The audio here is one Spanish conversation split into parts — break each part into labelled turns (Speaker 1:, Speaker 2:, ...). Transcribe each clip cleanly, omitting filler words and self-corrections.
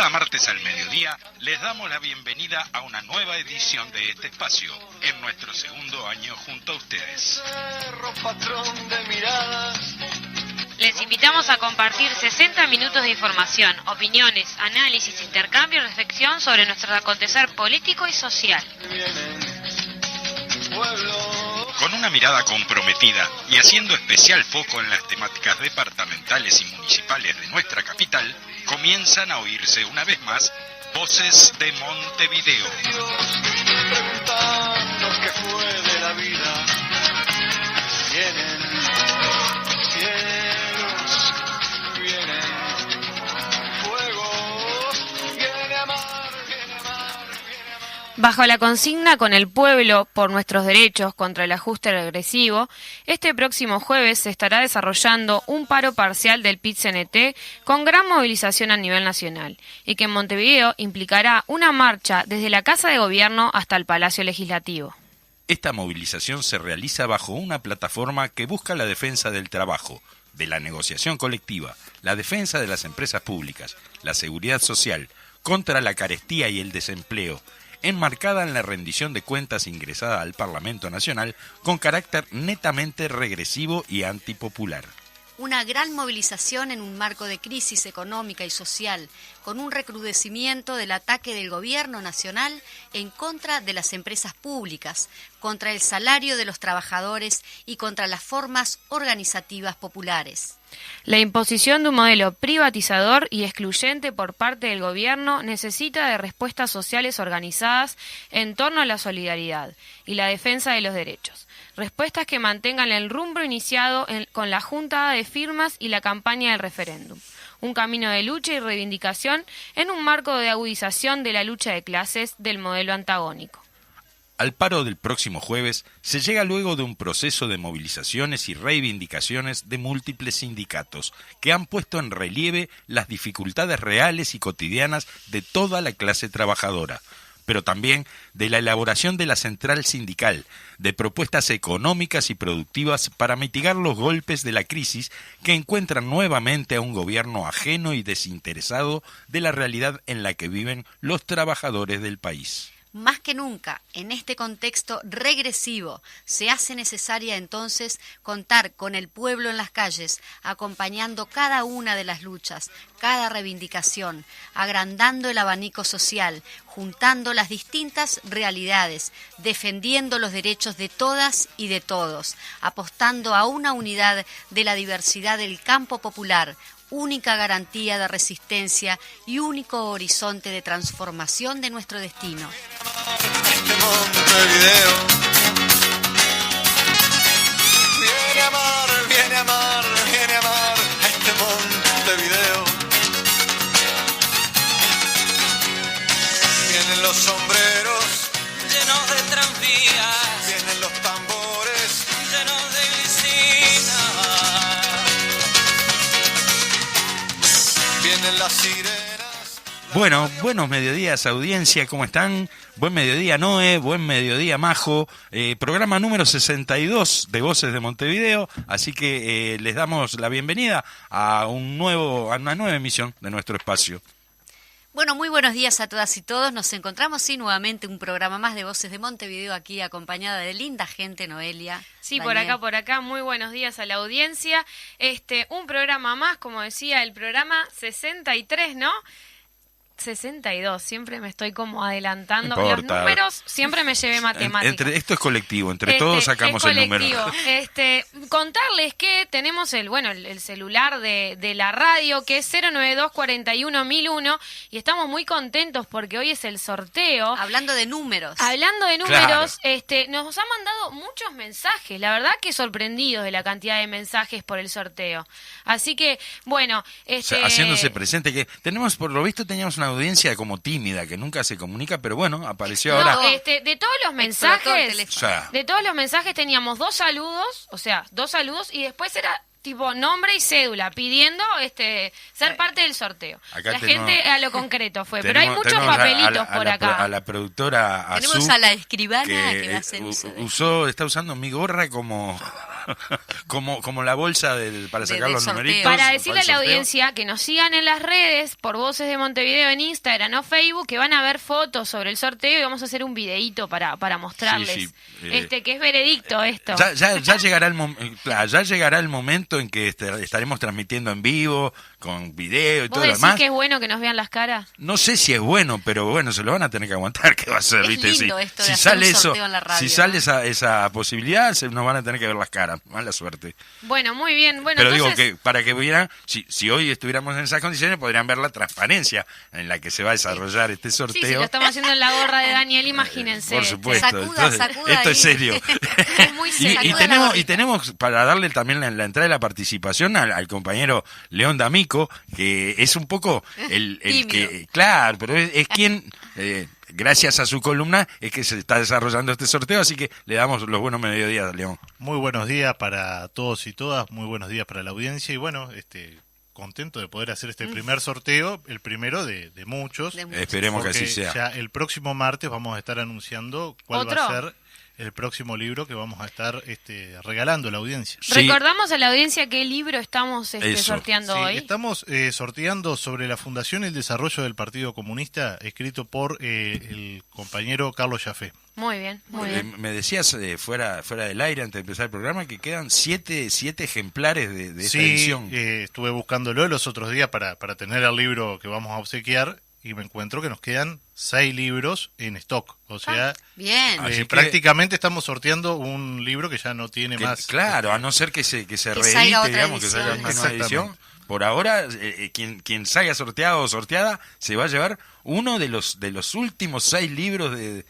Speaker 1: Cada martes al mediodía les damos la bienvenida a una nueva edición de este espacio, en nuestro segundo año junto a ustedes.
Speaker 2: Les invitamos a compartir 60 minutos de información, opiniones, análisis, intercambio y reflexión sobre nuestro acontecer político y social.
Speaker 1: Con una mirada comprometida y haciendo especial foco en las temáticas departamentales y municipales de nuestra capital, comienzan a oírse una vez más Voces de Montevideo.
Speaker 3: Preguntarnos qué fue de la vida. Vienen cielos, vienen fuegos, viene a mar, viene a mar, viene a mar.
Speaker 2: Bajo la consigna Con el pueblo por nuestros derechos contra el ajuste regresivo, este próximo jueves se estará desarrollando un paro parcial del PIT-CNT con gran movilización a nivel nacional y que en Montevideo implicará una marcha desde la Casa de Gobierno hasta el Palacio Legislativo.
Speaker 1: Esta movilización se realiza bajo una plataforma que busca la defensa del trabajo, de la negociación colectiva, la defensa de las empresas públicas, la seguridad social, contra la carestía y el desempleo, enmarcada en la rendición de cuentas ingresada al Parlamento Nacional con carácter netamente regresivo y antipopular.
Speaker 4: Una gran movilización en un marco de crisis económica y social, con un recrudecimiento del ataque del gobierno nacional en contra de las empresas públicas, contra el salario de los trabajadores y contra las formas organizativas populares.
Speaker 2: La imposición de un modelo privatizador y excluyente por parte del gobierno necesita de respuestas sociales organizadas en torno a la solidaridad y la defensa de los derechos. Respuestas que mantengan el rumbo iniciado con la juntada de firmas y la campaña del referéndum. Un camino de lucha y reivindicación en un marco de agudización de la lucha de clases del modelo antagónico.
Speaker 1: Al paro del próximo jueves se llega luego de un proceso de movilizaciones y reivindicaciones de múltiples sindicatos que han puesto en relieve las dificultades reales y cotidianas de toda la clase trabajadora, pero también de la elaboración de la central sindical, de propuestas económicas y productivas para mitigar los golpes de la crisis que encuentran nuevamente a un gobierno ajeno y desinteresado de la realidad en la que viven los trabajadores del país.
Speaker 4: Más que nunca, en este contexto regresivo, se hace necesaria entonces contar con el pueblo en las calles, acompañando cada una de las luchas, cada reivindicación, agrandando el abanico social, juntando las distintas realidades, defendiendo los derechos de todas y de todos, apostando a una unidad de la diversidad del campo popular, única garantía de resistencia y único horizonte de transformación de nuestro destino.
Speaker 3: Este Montevideo viene a mar, viene a mar, viene a mar, este Montevideo. Vienen los sombreros llenos de tranvías, vienen los tambores llenos de glicina. Vienen las sirenas.
Speaker 1: Bueno, buenos mediodías, audiencia, ¿cómo están? Buen mediodía, Noé, buen mediodía, Majo. Programa número 62 de Voces de Montevideo, así que les damos la bienvenida a una nueva emisión de nuestro espacio.
Speaker 4: Bueno, muy buenos días a todas y todos. Nos encontramos sí nuevamente un programa más de Voces de Montevideo aquí acompañada de linda gente, Noelia.
Speaker 2: Sí,
Speaker 4: Daniel.
Speaker 2: por acá, muy buenos días a la audiencia. Un programa más, como decía, el programa 63, ¿no? 62, siempre me estoy como adelantando.
Speaker 1: No importa.
Speaker 2: Los números siempre me llevé matemáticas.
Speaker 1: Esto es colectivo, entre todos sacamos el número.
Speaker 2: Contarles que tenemos el celular de la radio, que es 092 41 1001, y estamos muy contentos porque hoy es el sorteo.
Speaker 4: Hablando de números.
Speaker 2: Claro. Nos han mandado muchos mensajes, la verdad que sorprendidos de la cantidad de mensajes por el sorteo. Así que, bueno,
Speaker 1: haciéndose presente, que teníamos una audiencia como tímida, que nunca se comunica, pero bueno, apareció ahora.
Speaker 2: De todos los mensajes teníamos dos saludos, y después era tipo nombre y cédula, pidiendo ser parte del sorteo.
Speaker 1: Acá
Speaker 2: gente a lo concreto fue, pero hay muchos papelitos por acá.
Speaker 1: A la productora
Speaker 4: Tenemos
Speaker 1: Azul,
Speaker 4: a la escribana que va a hacer
Speaker 1: está usando mi gorra como como la bolsa para sacar
Speaker 4: del
Speaker 1: los
Speaker 4: sorteo.
Speaker 1: numeritos.
Speaker 2: Para decirle a
Speaker 1: el
Speaker 2: la
Speaker 1: sorteo.
Speaker 2: audiencia que nos sigan en las redes, por Voces de Montevideo en Instagram o Facebook, que van a ver fotos sobre el sorteo y vamos a hacer un videíto para mostrarles.
Speaker 1: Sí,
Speaker 2: Que es veredicto esto.
Speaker 1: Ya llegará ya llegará el momento en que estaremos transmitiendo en vivo, con video y
Speaker 2: ¿Vos
Speaker 1: todo lo
Speaker 2: decís
Speaker 1: demás.
Speaker 2: que es bueno que nos vean las caras?
Speaker 1: No sé si es bueno, pero bueno, se lo van a tener que aguantar. ¿Qué va a ser?
Speaker 4: Es
Speaker 1: ¿Viste?
Speaker 4: lindo
Speaker 1: Si,
Speaker 4: esto de
Speaker 1: si
Speaker 4: hacer
Speaker 1: sale
Speaker 4: un
Speaker 1: eso,
Speaker 4: sorteo en la radio,
Speaker 1: si sale
Speaker 4: ¿no?
Speaker 1: esa posibilidad, nos van a tener que ver las caras. Mala suerte.
Speaker 2: Bueno, muy bien. Bueno,
Speaker 1: Pero
Speaker 2: entonces,
Speaker 1: digo que para que vieran, si hoy estuviéramos en esas condiciones, podrían ver la transparencia en la que se va a desarrollar este
Speaker 2: sí,
Speaker 1: sorteo.
Speaker 2: si lo estamos haciendo en la gorra de Daniel, imagínense.
Speaker 1: Por supuesto.
Speaker 4: Sacuda
Speaker 1: esto
Speaker 4: ahí.
Speaker 1: es serio.
Speaker 2: Es muy serio.
Speaker 1: Y
Speaker 4: Sacuda la gorrita.
Speaker 1: tenemos para darle también la entrada de la participación al compañero León D'Amico, que es un poco el
Speaker 4: Tímido.
Speaker 1: que, claro, pero es quien, gracias a su columna, es que se está desarrollando este sorteo, así que le damos los buenos mediodías, León.
Speaker 5: Muy buenos días para todos y todas, muy buenos días para la audiencia y bueno, contento de poder hacer este primer sorteo, el primero de muchos.
Speaker 4: De muchos.
Speaker 1: Esperemos que
Speaker 5: porque
Speaker 1: así sea.
Speaker 5: ya el próximo martes vamos a estar anunciando cuál
Speaker 2: ¿Otro?
Speaker 5: va a ser el próximo libro que vamos a estar regalando a la audiencia.
Speaker 1: Sí.
Speaker 2: Recordamos a la audiencia qué libro estamos
Speaker 1: Eso.
Speaker 2: sorteando
Speaker 5: Sí,
Speaker 2: hoy.
Speaker 5: estamos sorteando sobre la Fundación y el Desarrollo del Partido Comunista, escrito por el compañero Carlos Jafé.
Speaker 2: Muy bien, muy bien.
Speaker 1: Me decías fuera del aire antes de empezar el programa que quedan siete ejemplares de esta
Speaker 5: Sí,
Speaker 1: edición.
Speaker 5: estuve buscándolo los otros días para tener el libro que vamos a obsequiar y me encuentro que nos quedan 6 libros en stock. O sea,
Speaker 4: Bien.
Speaker 1: Así que-
Speaker 5: prácticamente estamos sorteando un libro que ya no tiene
Speaker 1: Que,
Speaker 5: más.
Speaker 1: claro, a no ser que se
Speaker 4: salga
Speaker 1: reedite,
Speaker 4: otra
Speaker 1: digamos, que salga
Speaker 4: edición.
Speaker 1: una nueva edición.
Speaker 5: Exactamente.
Speaker 1: Por ahora, quien salga sorteado o sorteada se va a llevar uno de los últimos 6 libros de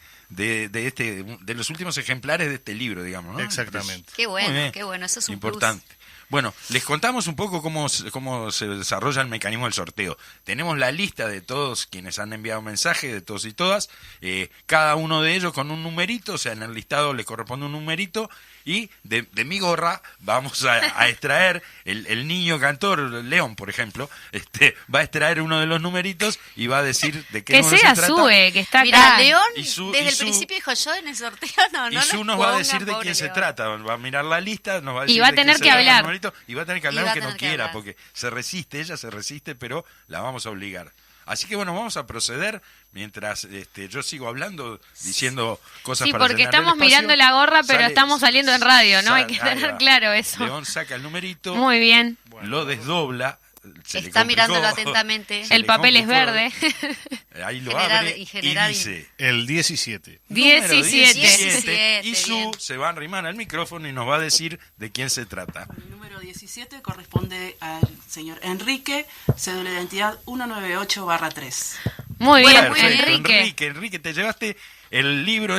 Speaker 1: los últimos ejemplares de este libro, digamos, ¿no?
Speaker 5: Exactamente.
Speaker 4: Qué
Speaker 1: Muy bien.
Speaker 4: bueno, qué bueno. Eso es un
Speaker 1: Importante. Bueno, les contamos un poco cómo se desarrolla el mecanismo del sorteo. Tenemos la lista de todos quienes han enviado mensajes, de todos y todas, cada uno de ellos con un numerito, o sea, en el listado le corresponde un numerito, y de mi gorra vamos a extraer, el niño cantor, León, por ejemplo, va a extraer uno de los numeritos y va a decir de qué
Speaker 2: Que
Speaker 1: número
Speaker 2: sea
Speaker 1: se trata.
Speaker 2: Sue, que está
Speaker 4: Mira,
Speaker 2: acá.
Speaker 4: León,
Speaker 1: Y su-
Speaker 4: desde
Speaker 1: y
Speaker 4: el
Speaker 1: su-
Speaker 4: principio dijo yo en el sorteo, no,
Speaker 1: Y
Speaker 4: no
Speaker 1: Su
Speaker 4: nos
Speaker 1: nos va a
Speaker 4: pongan,
Speaker 1: decir de
Speaker 4: pobre
Speaker 1: quién se
Speaker 4: León.
Speaker 1: trata, va a mirar la lista, nos va a decir
Speaker 2: Y va a
Speaker 1: de quién
Speaker 2: tener
Speaker 1: se
Speaker 2: que
Speaker 1: trata el
Speaker 2: hablar.
Speaker 1: numerito, y va a tener que
Speaker 4: Y
Speaker 1: hablar
Speaker 4: va a
Speaker 1: aunque no
Speaker 4: tener que
Speaker 1: quiera,
Speaker 4: hablar.
Speaker 1: porque ella se resiste, pero la vamos a obligar. Así que bueno, vamos a proceder mientras yo sigo hablando, diciendo cosas
Speaker 2: Sí,
Speaker 1: para
Speaker 2: porque
Speaker 1: llenar el
Speaker 2: estamos
Speaker 1: espacio.
Speaker 2: mirando la gorra, pero
Speaker 1: Sale-
Speaker 2: estamos saliendo en radio, ¿no?
Speaker 1: sale-
Speaker 2: Hay que
Speaker 1: ahí
Speaker 2: tener
Speaker 1: va.
Speaker 2: claro eso.
Speaker 1: León saca el numerito,
Speaker 2: Muy bien.
Speaker 1: lo desdobla. se le
Speaker 4: Está
Speaker 1: complicó,
Speaker 4: mirándolo atentamente.
Speaker 1: se
Speaker 2: El
Speaker 1: le
Speaker 2: papel es
Speaker 1: complicó,
Speaker 2: verde.
Speaker 1: Ahí lo
Speaker 4: Generar-
Speaker 1: abre
Speaker 4: y
Speaker 1: y
Speaker 4: generar-
Speaker 1: dice...
Speaker 5: El 17.
Speaker 1: Número
Speaker 2: 17.
Speaker 1: 17, y
Speaker 4: Bien.
Speaker 1: Su se va a arrimar al micrófono y nos va a decir de quién se trata.
Speaker 6: El número 17 corresponde al señor Enrique, cédula de identidad 198-3.
Speaker 2: Muy bien,
Speaker 1: Perfecto,
Speaker 2: Enrique.
Speaker 1: Enrique, te llevaste el libro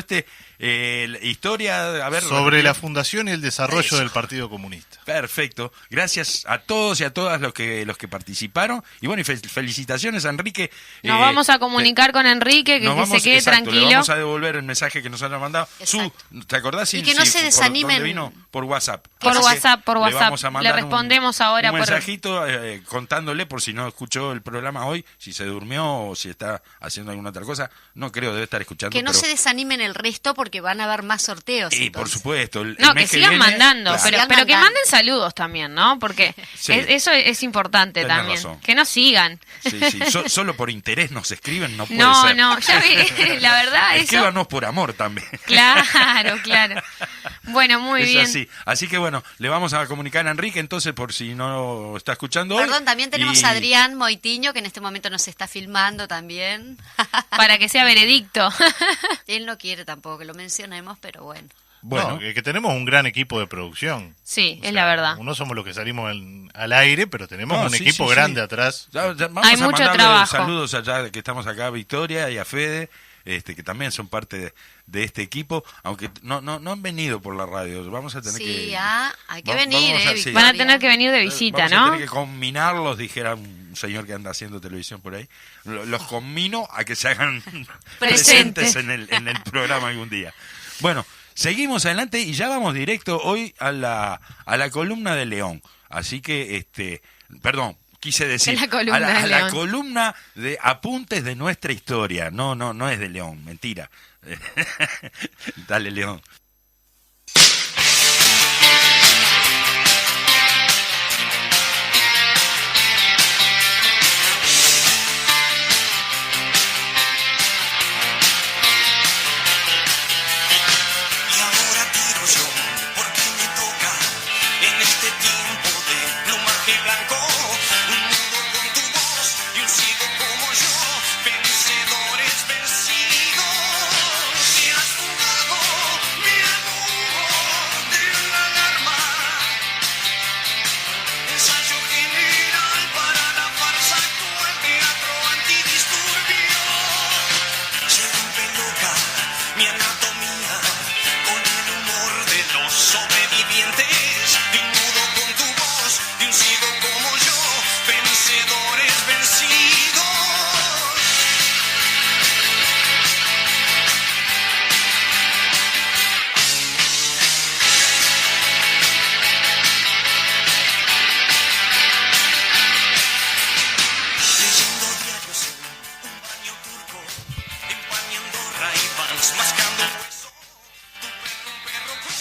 Speaker 1: la historia, a ver...
Speaker 5: Sobre la Fundación y el Desarrollo
Speaker 1: Eso.
Speaker 5: del Partido Comunista.
Speaker 1: Perfecto. Gracias a todos y a todas los que participaron. Y bueno, y felicitaciones a Enrique.
Speaker 2: Nos vamos a comunicar con Enrique,
Speaker 1: nos
Speaker 2: que
Speaker 1: vamos-
Speaker 2: se quede
Speaker 1: exacto,
Speaker 2: tranquilo.
Speaker 1: Le vamos a devolver el mensaje que nos han mandado.
Speaker 4: Exacto.
Speaker 1: ¿Te acordás?
Speaker 4: Y que no se
Speaker 1: por
Speaker 4: desanimen.
Speaker 1: dónde vino? Por WhatsApp.
Speaker 2: Por
Speaker 1: Así que
Speaker 2: WhatsApp, por
Speaker 1: le
Speaker 2: WhatsApp.
Speaker 1: vamos a mandar
Speaker 2: Le respondemos ahora
Speaker 1: un
Speaker 2: por-
Speaker 1: mensajito contándole, por si no escuchó el programa hoy, si se durmió o si está haciendo alguna otra cosa. No creo, debe estar escuchando.
Speaker 4: Que no
Speaker 1: pero-
Speaker 4: se desanimen el resto porque van a haber más sorteos.
Speaker 1: Y por
Speaker 4: entonces.
Speaker 1: supuesto. el
Speaker 2: No,
Speaker 1: mes
Speaker 2: que sigan
Speaker 1: viene,
Speaker 2: mandando,
Speaker 1: claro.
Speaker 2: pero
Speaker 4: Sigan
Speaker 2: que
Speaker 4: mandando.
Speaker 2: manden saludos también, ¿no? Porque
Speaker 1: Sí.
Speaker 2: eso es importante
Speaker 1: Tenés
Speaker 2: también.
Speaker 1: razón.
Speaker 2: Que nos sigan.
Speaker 1: Sí, sí. Solo por interés nos escriben, no puede
Speaker 2: No,
Speaker 1: ser.
Speaker 2: no, ya vi, la verdad, eso.
Speaker 1: Escríbanos por amor también.
Speaker 2: Claro, claro. Bueno, muy
Speaker 1: Es
Speaker 2: bien.
Speaker 1: así que bueno, le vamos a comunicar a Enrique entonces por si no está escuchando hoy.
Speaker 4: Perdón, también tenemos
Speaker 1: Y-
Speaker 4: a Adrián Moitiño, que en este momento nos está filmando también.
Speaker 2: Para que sea veredicto.
Speaker 4: Él no quiere tampoco que lo mencionemos, pero bueno.
Speaker 1: Bueno,
Speaker 5: No, que tenemos un gran equipo de producción.
Speaker 2: Sí,
Speaker 5: O
Speaker 2: es
Speaker 5: sea,
Speaker 2: la verdad.
Speaker 5: Uno somos los que salimos al aire, pero tenemos
Speaker 1: No,
Speaker 5: un
Speaker 1: sí,
Speaker 5: equipo
Speaker 1: sí,
Speaker 5: grande
Speaker 1: sí.
Speaker 5: atrás.
Speaker 1: vamos
Speaker 2: Hay
Speaker 1: a
Speaker 2: mucho
Speaker 1: mandarle
Speaker 2: trabajo.
Speaker 1: saludos allá que estamos acá a Victoria y a Fede, que también son parte de este equipo, aunque no han venido por la radio. Vamos a tener
Speaker 4: Sí,
Speaker 1: que
Speaker 4: hay que
Speaker 1: va-
Speaker 4: venir,
Speaker 1: vamos a- sí.
Speaker 4: Victoria.
Speaker 2: Van a tener que venir de visita,
Speaker 1: vamos a
Speaker 2: ¿no?
Speaker 1: tener que combinarlos, dijera un señor que anda haciendo televisión por ahí. Los combino a que se hagan presentes en el programa algún día. Bueno, seguimos adelante y ya vamos directo hoy a la columna de León. Así que, perdón, quise decir,
Speaker 2: La columna de
Speaker 1: a la
Speaker 2: León.
Speaker 1: columna de apuntes de nuestra historia. No es de León, mentira. Dale, León.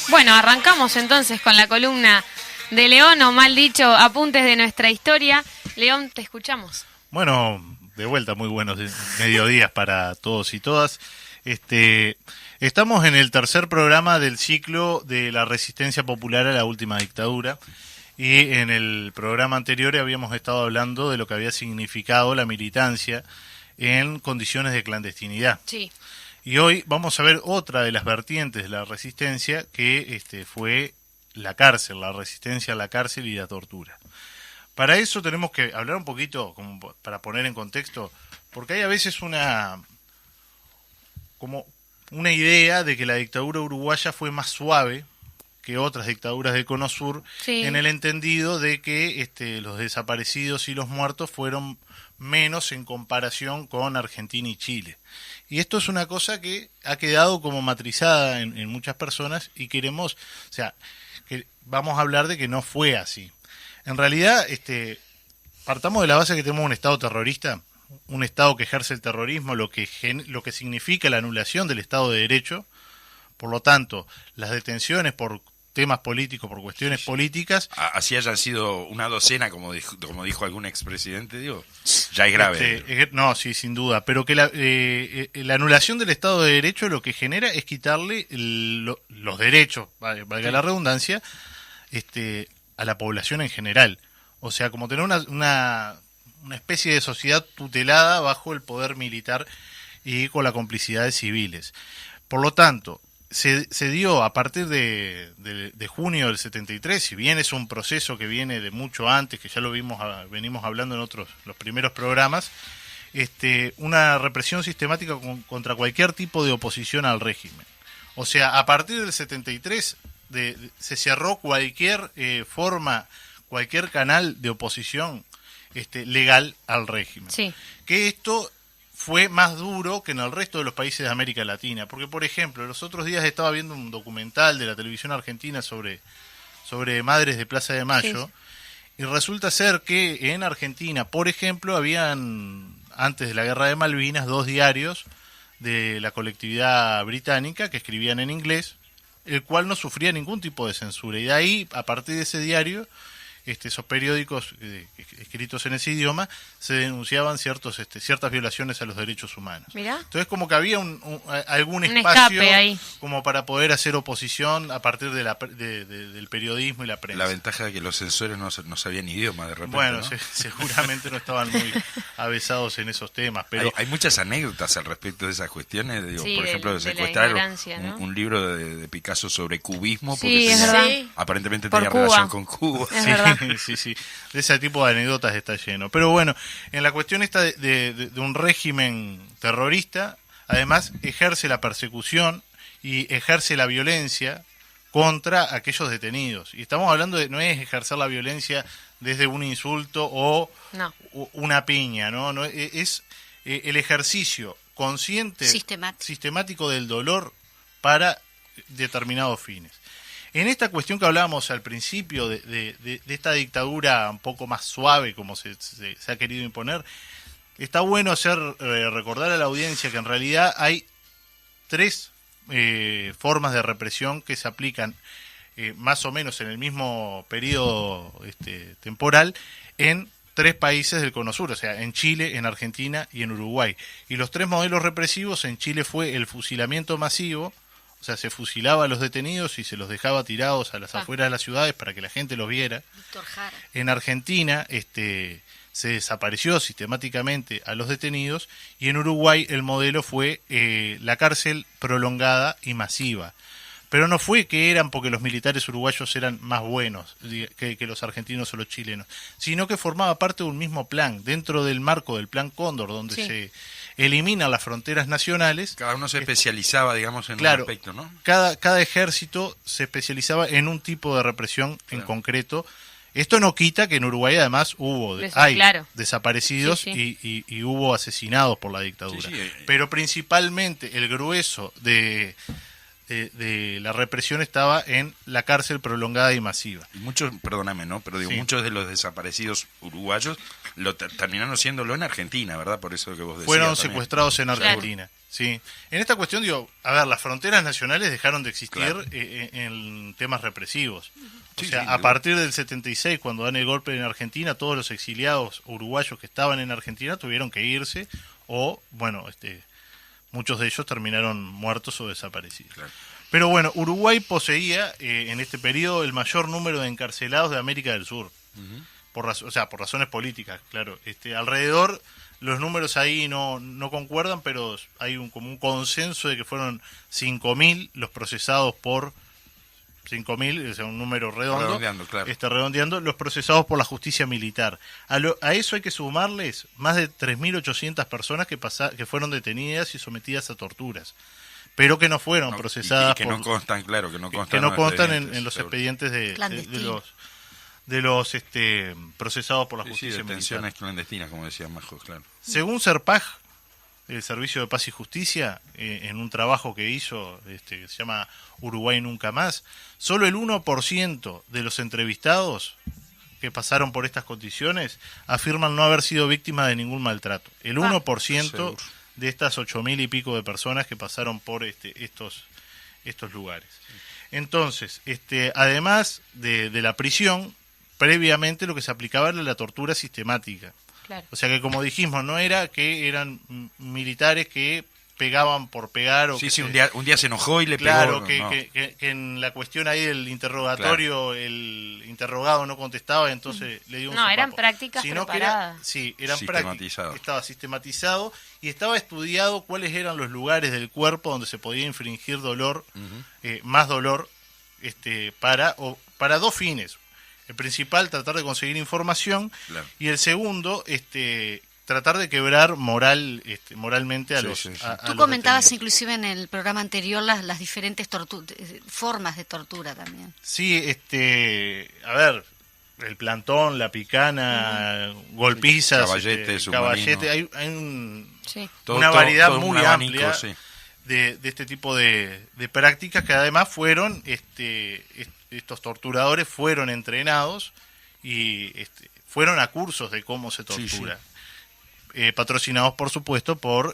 Speaker 2: Bueno, arrancamos entonces con la columna de León, o mal dicho, apuntes de nuestra historia. León, te escuchamos.
Speaker 5: Bueno, de vuelta, muy buenos mediodías para todos y todas. Estamos en el tercer programa del ciclo de la resistencia popular a la última dictadura. Y en el programa anterior habíamos estado hablando de lo que había significado la militancia en condiciones de clandestinidad.
Speaker 2: Sí.
Speaker 5: Y hoy vamos a ver otra de las vertientes de la resistencia, que fue la cárcel, la resistencia a la cárcel y la tortura. Para eso tenemos que hablar un poquito, como para poner en contexto, porque hay a veces una idea de que la dictadura uruguaya fue más suave que otras dictaduras del Cono Sur,
Speaker 2: Sí.
Speaker 5: en el entendido de que los desaparecidos y los muertos fueron menos en comparación con Argentina y Chile. Y esto es una cosa que ha quedado como matrizada en muchas personas y queremos, que vamos a hablar de que no fue así. En realidad, partamos de la base que tenemos un Estado terrorista, un Estado que ejerce el terrorismo, lo que significa la anulación del Estado de Derecho. Por lo tanto, las detenciones por temas políticos, por cuestiones políticas...
Speaker 1: Así hayan sido una docena, como dijo algún expresidente, digo, ya es grave.
Speaker 5: No, sí, sin duda, pero que la anulación del Estado de Derecho lo que genera es quitarle los derechos, valga la redundancia, a la población en general. O sea, como tener una especie de sociedad tutelada bajo el poder militar y con la complicidad de civiles. Por lo tanto, se dio a partir de junio del 73, si bien es un proceso que viene de mucho antes, que ya lo venimos hablando en los primeros programas, una represión sistemática contra cualquier tipo de oposición al régimen. O sea, a partir del 73 se cerró cualquier cualquier canal de oposición legal al régimen.
Speaker 2: Sí.
Speaker 5: Que esto fue más duro que en el resto de los países de América Latina, porque por ejemplo, los otros días estaba viendo un documental de la televisión argentina sobre madres de Plaza de Mayo, sí. Y resulta ser que en Argentina, por ejemplo, habían, antes de la Guerra de Malvinas, 2 diarios de la colectividad británica que escribían en inglés, el cual no sufría ningún tipo de censura, y de ahí, a partir de ese diario, esos periódicos escritos en ese idioma, se denunciaban ciertas violaciones a los derechos humanos.
Speaker 2: Mirá.
Speaker 5: Entonces como que había algún
Speaker 2: Un
Speaker 5: espacio
Speaker 2: escape ahí,
Speaker 5: como para poder hacer oposición a partir del periodismo y la prensa.
Speaker 1: La ventaja de que los censores no sabían idioma de repente,
Speaker 5: Bueno,
Speaker 1: ¿no?
Speaker 5: seguramente no estaban muy avesados en esos temas, pero
Speaker 1: hay muchas anécdotas al respecto de esas cuestiones. Digo,
Speaker 2: Sí,
Speaker 1: por ejemplo,
Speaker 2: de la
Speaker 1: secuestraron
Speaker 2: ignorancia, ¿no?
Speaker 1: un libro de Picasso sobre cubismo, porque
Speaker 2: Sí, es
Speaker 1: tenía-
Speaker 2: verdad.
Speaker 4: Sí.
Speaker 1: aparentemente
Speaker 2: Por
Speaker 1: tenía
Speaker 2: Cuba.
Speaker 1: relación con Cuba.
Speaker 2: Es verdad.
Speaker 5: Sí, de ese tipo de anécdotas está lleno. Pero bueno, en la cuestión esta de un régimen terrorista, además ejerce la persecución y ejerce la violencia contra aquellos detenidos. Y estamos hablando no es ejercer la violencia desde un insulto o
Speaker 2: No.
Speaker 5: una piña, ¿no? Es el ejercicio consciente, sistemático del dolor para determinados fines. En esta cuestión que hablábamos al principio de esta dictadura un poco más suave como se ha querido imponer, está bueno recordar a la audiencia que en realidad hay 3 formas de represión que se aplican más o menos en el mismo periodo temporal en 3 países del Cono Sur, o sea, en Chile, en Argentina y en Uruguay. Y los 3 modelos represivos en Chile fue el fusilamiento masivo. O sea, se fusilaba a los detenidos y se los dejaba tirados a las afueras de las ciudades para que la gente los viera.
Speaker 4: Víctor Jara.
Speaker 5: En Argentina se desapareció sistemáticamente a los detenidos, y en Uruguay el modelo fue la cárcel prolongada y masiva. Pero no fue que eran porque los militares uruguayos eran más buenos que los argentinos o los chilenos, sino que formaba parte de un mismo plan, dentro del marco del Plan Cóndor, donde se eliminan las fronteras nacionales.
Speaker 1: Cada uno se especializaba, digamos, en un aspecto, ¿no?
Speaker 5: Cada ejército se especializaba en un tipo de represión en concreto. Esto no quita que en Uruguay además hay desaparecidos y hubo asesinados por la dictadura. Pero principalmente el grueso de de la represión estaba en la cárcel prolongada y masiva.
Speaker 1: Y muchos, perdóname, ¿no? Pero digo,
Speaker 5: Sí.
Speaker 1: muchos de los desaparecidos uruguayos terminaron siéndolo en Argentina, ¿verdad? Por eso que vos decías.
Speaker 5: Fueron
Speaker 1: también.
Speaker 5: secuestrados en
Speaker 2: Claro.
Speaker 5: Argentina. Sí. En esta cuestión, digo, a ver, las fronteras nacionales dejaron de existir
Speaker 1: Claro.
Speaker 5: en temas represivos. O
Speaker 1: Sí,
Speaker 5: sea,
Speaker 1: sí,
Speaker 5: a partir del 76, cuando dan el golpe en Argentina, todos los exiliados uruguayos que estaban en Argentina tuvieron que irse o, bueno, muchos de ellos terminaron muertos o desaparecidos.
Speaker 1: Claro.
Speaker 5: Pero bueno, Uruguay poseía en este periodo el mayor número de encarcelados de América del Sur. Por razones políticas, claro. Alrededor, los números ahí no concuerdan, pero hay como un consenso de que fueron 5.000 los procesados por 5.000, o sea, un número redondo.
Speaker 1: Redondeando, claro.
Speaker 5: Redondeando, los procesados por la justicia militar. A eso hay que sumarles más de 3.800 personas que fueron detenidas y sometidas a torturas, pero que no fueron
Speaker 1: No,
Speaker 5: procesadas
Speaker 1: y que no constan, claro, que no constan,
Speaker 5: que no constan en
Speaker 1: expedientes,
Speaker 5: los
Speaker 1: seguro.
Speaker 5: expedientes de
Speaker 4: Clandestino.
Speaker 5: los procesados por la
Speaker 1: Sí,
Speaker 5: justicia
Speaker 1: detenciones
Speaker 5: militar.
Speaker 1: clandestinas, como decía Majo, claro.
Speaker 5: Según Serpaj, el Servicio de Paz y Justicia, en un trabajo que hizo, que se llama Uruguay Nunca Más, solo el 1% de los entrevistados que pasaron por estas condiciones afirman no haber sido víctimas de ningún maltrato. El 1%
Speaker 1: seguro.
Speaker 5: de estas 8.000 y pico de personas que pasaron por estos lugares. Entonces, además de la prisión, previamente lo que se aplicaba era la tortura sistemática.
Speaker 2: Claro.
Speaker 5: O sea que, como dijimos, no era que eran militares que pegaban por pegar o
Speaker 1: Sí,
Speaker 5: que
Speaker 1: sí,
Speaker 5: se-
Speaker 1: un día se enojó y le
Speaker 5: Claro,
Speaker 1: pegó.
Speaker 5: que en la cuestión ahí del interrogatorio el interrogado no contestaba, entonces le dio un
Speaker 2: No, eran
Speaker 5: sopapo.
Speaker 2: prácticas
Speaker 5: Sino que
Speaker 2: preparadas.
Speaker 5: sí, eran
Speaker 1: Sistematizado.
Speaker 5: prácticas. Estaba sistematizado y estaba estudiado cuáles eran los lugares del cuerpo donde se podía infringir dolor, más dolor, para dos fines. El principal, tratar de conseguir información,
Speaker 1: Claro.
Speaker 5: y el segundo, tratar de quebrar moralmente a
Speaker 1: Sí,
Speaker 5: los
Speaker 1: sí, sí.
Speaker 5: a
Speaker 4: Tú
Speaker 5: los
Speaker 4: comentabas
Speaker 5: detenidos.
Speaker 4: inclusive en el programa anterior las diferentes formas de tortura también.
Speaker 5: Sí, a ver, el plantón, la picana, golpizas,
Speaker 1: Caballete, submarino.
Speaker 5: caballete, hay
Speaker 2: Sí.
Speaker 5: una variedad
Speaker 1: todo un
Speaker 5: muy
Speaker 1: abanico,
Speaker 5: amplia
Speaker 1: sí.
Speaker 5: de este tipo de prácticas que además fueron, estos torturadores fueron entrenados y fueron a cursos de cómo se tortura. Patrocinados, por supuesto, por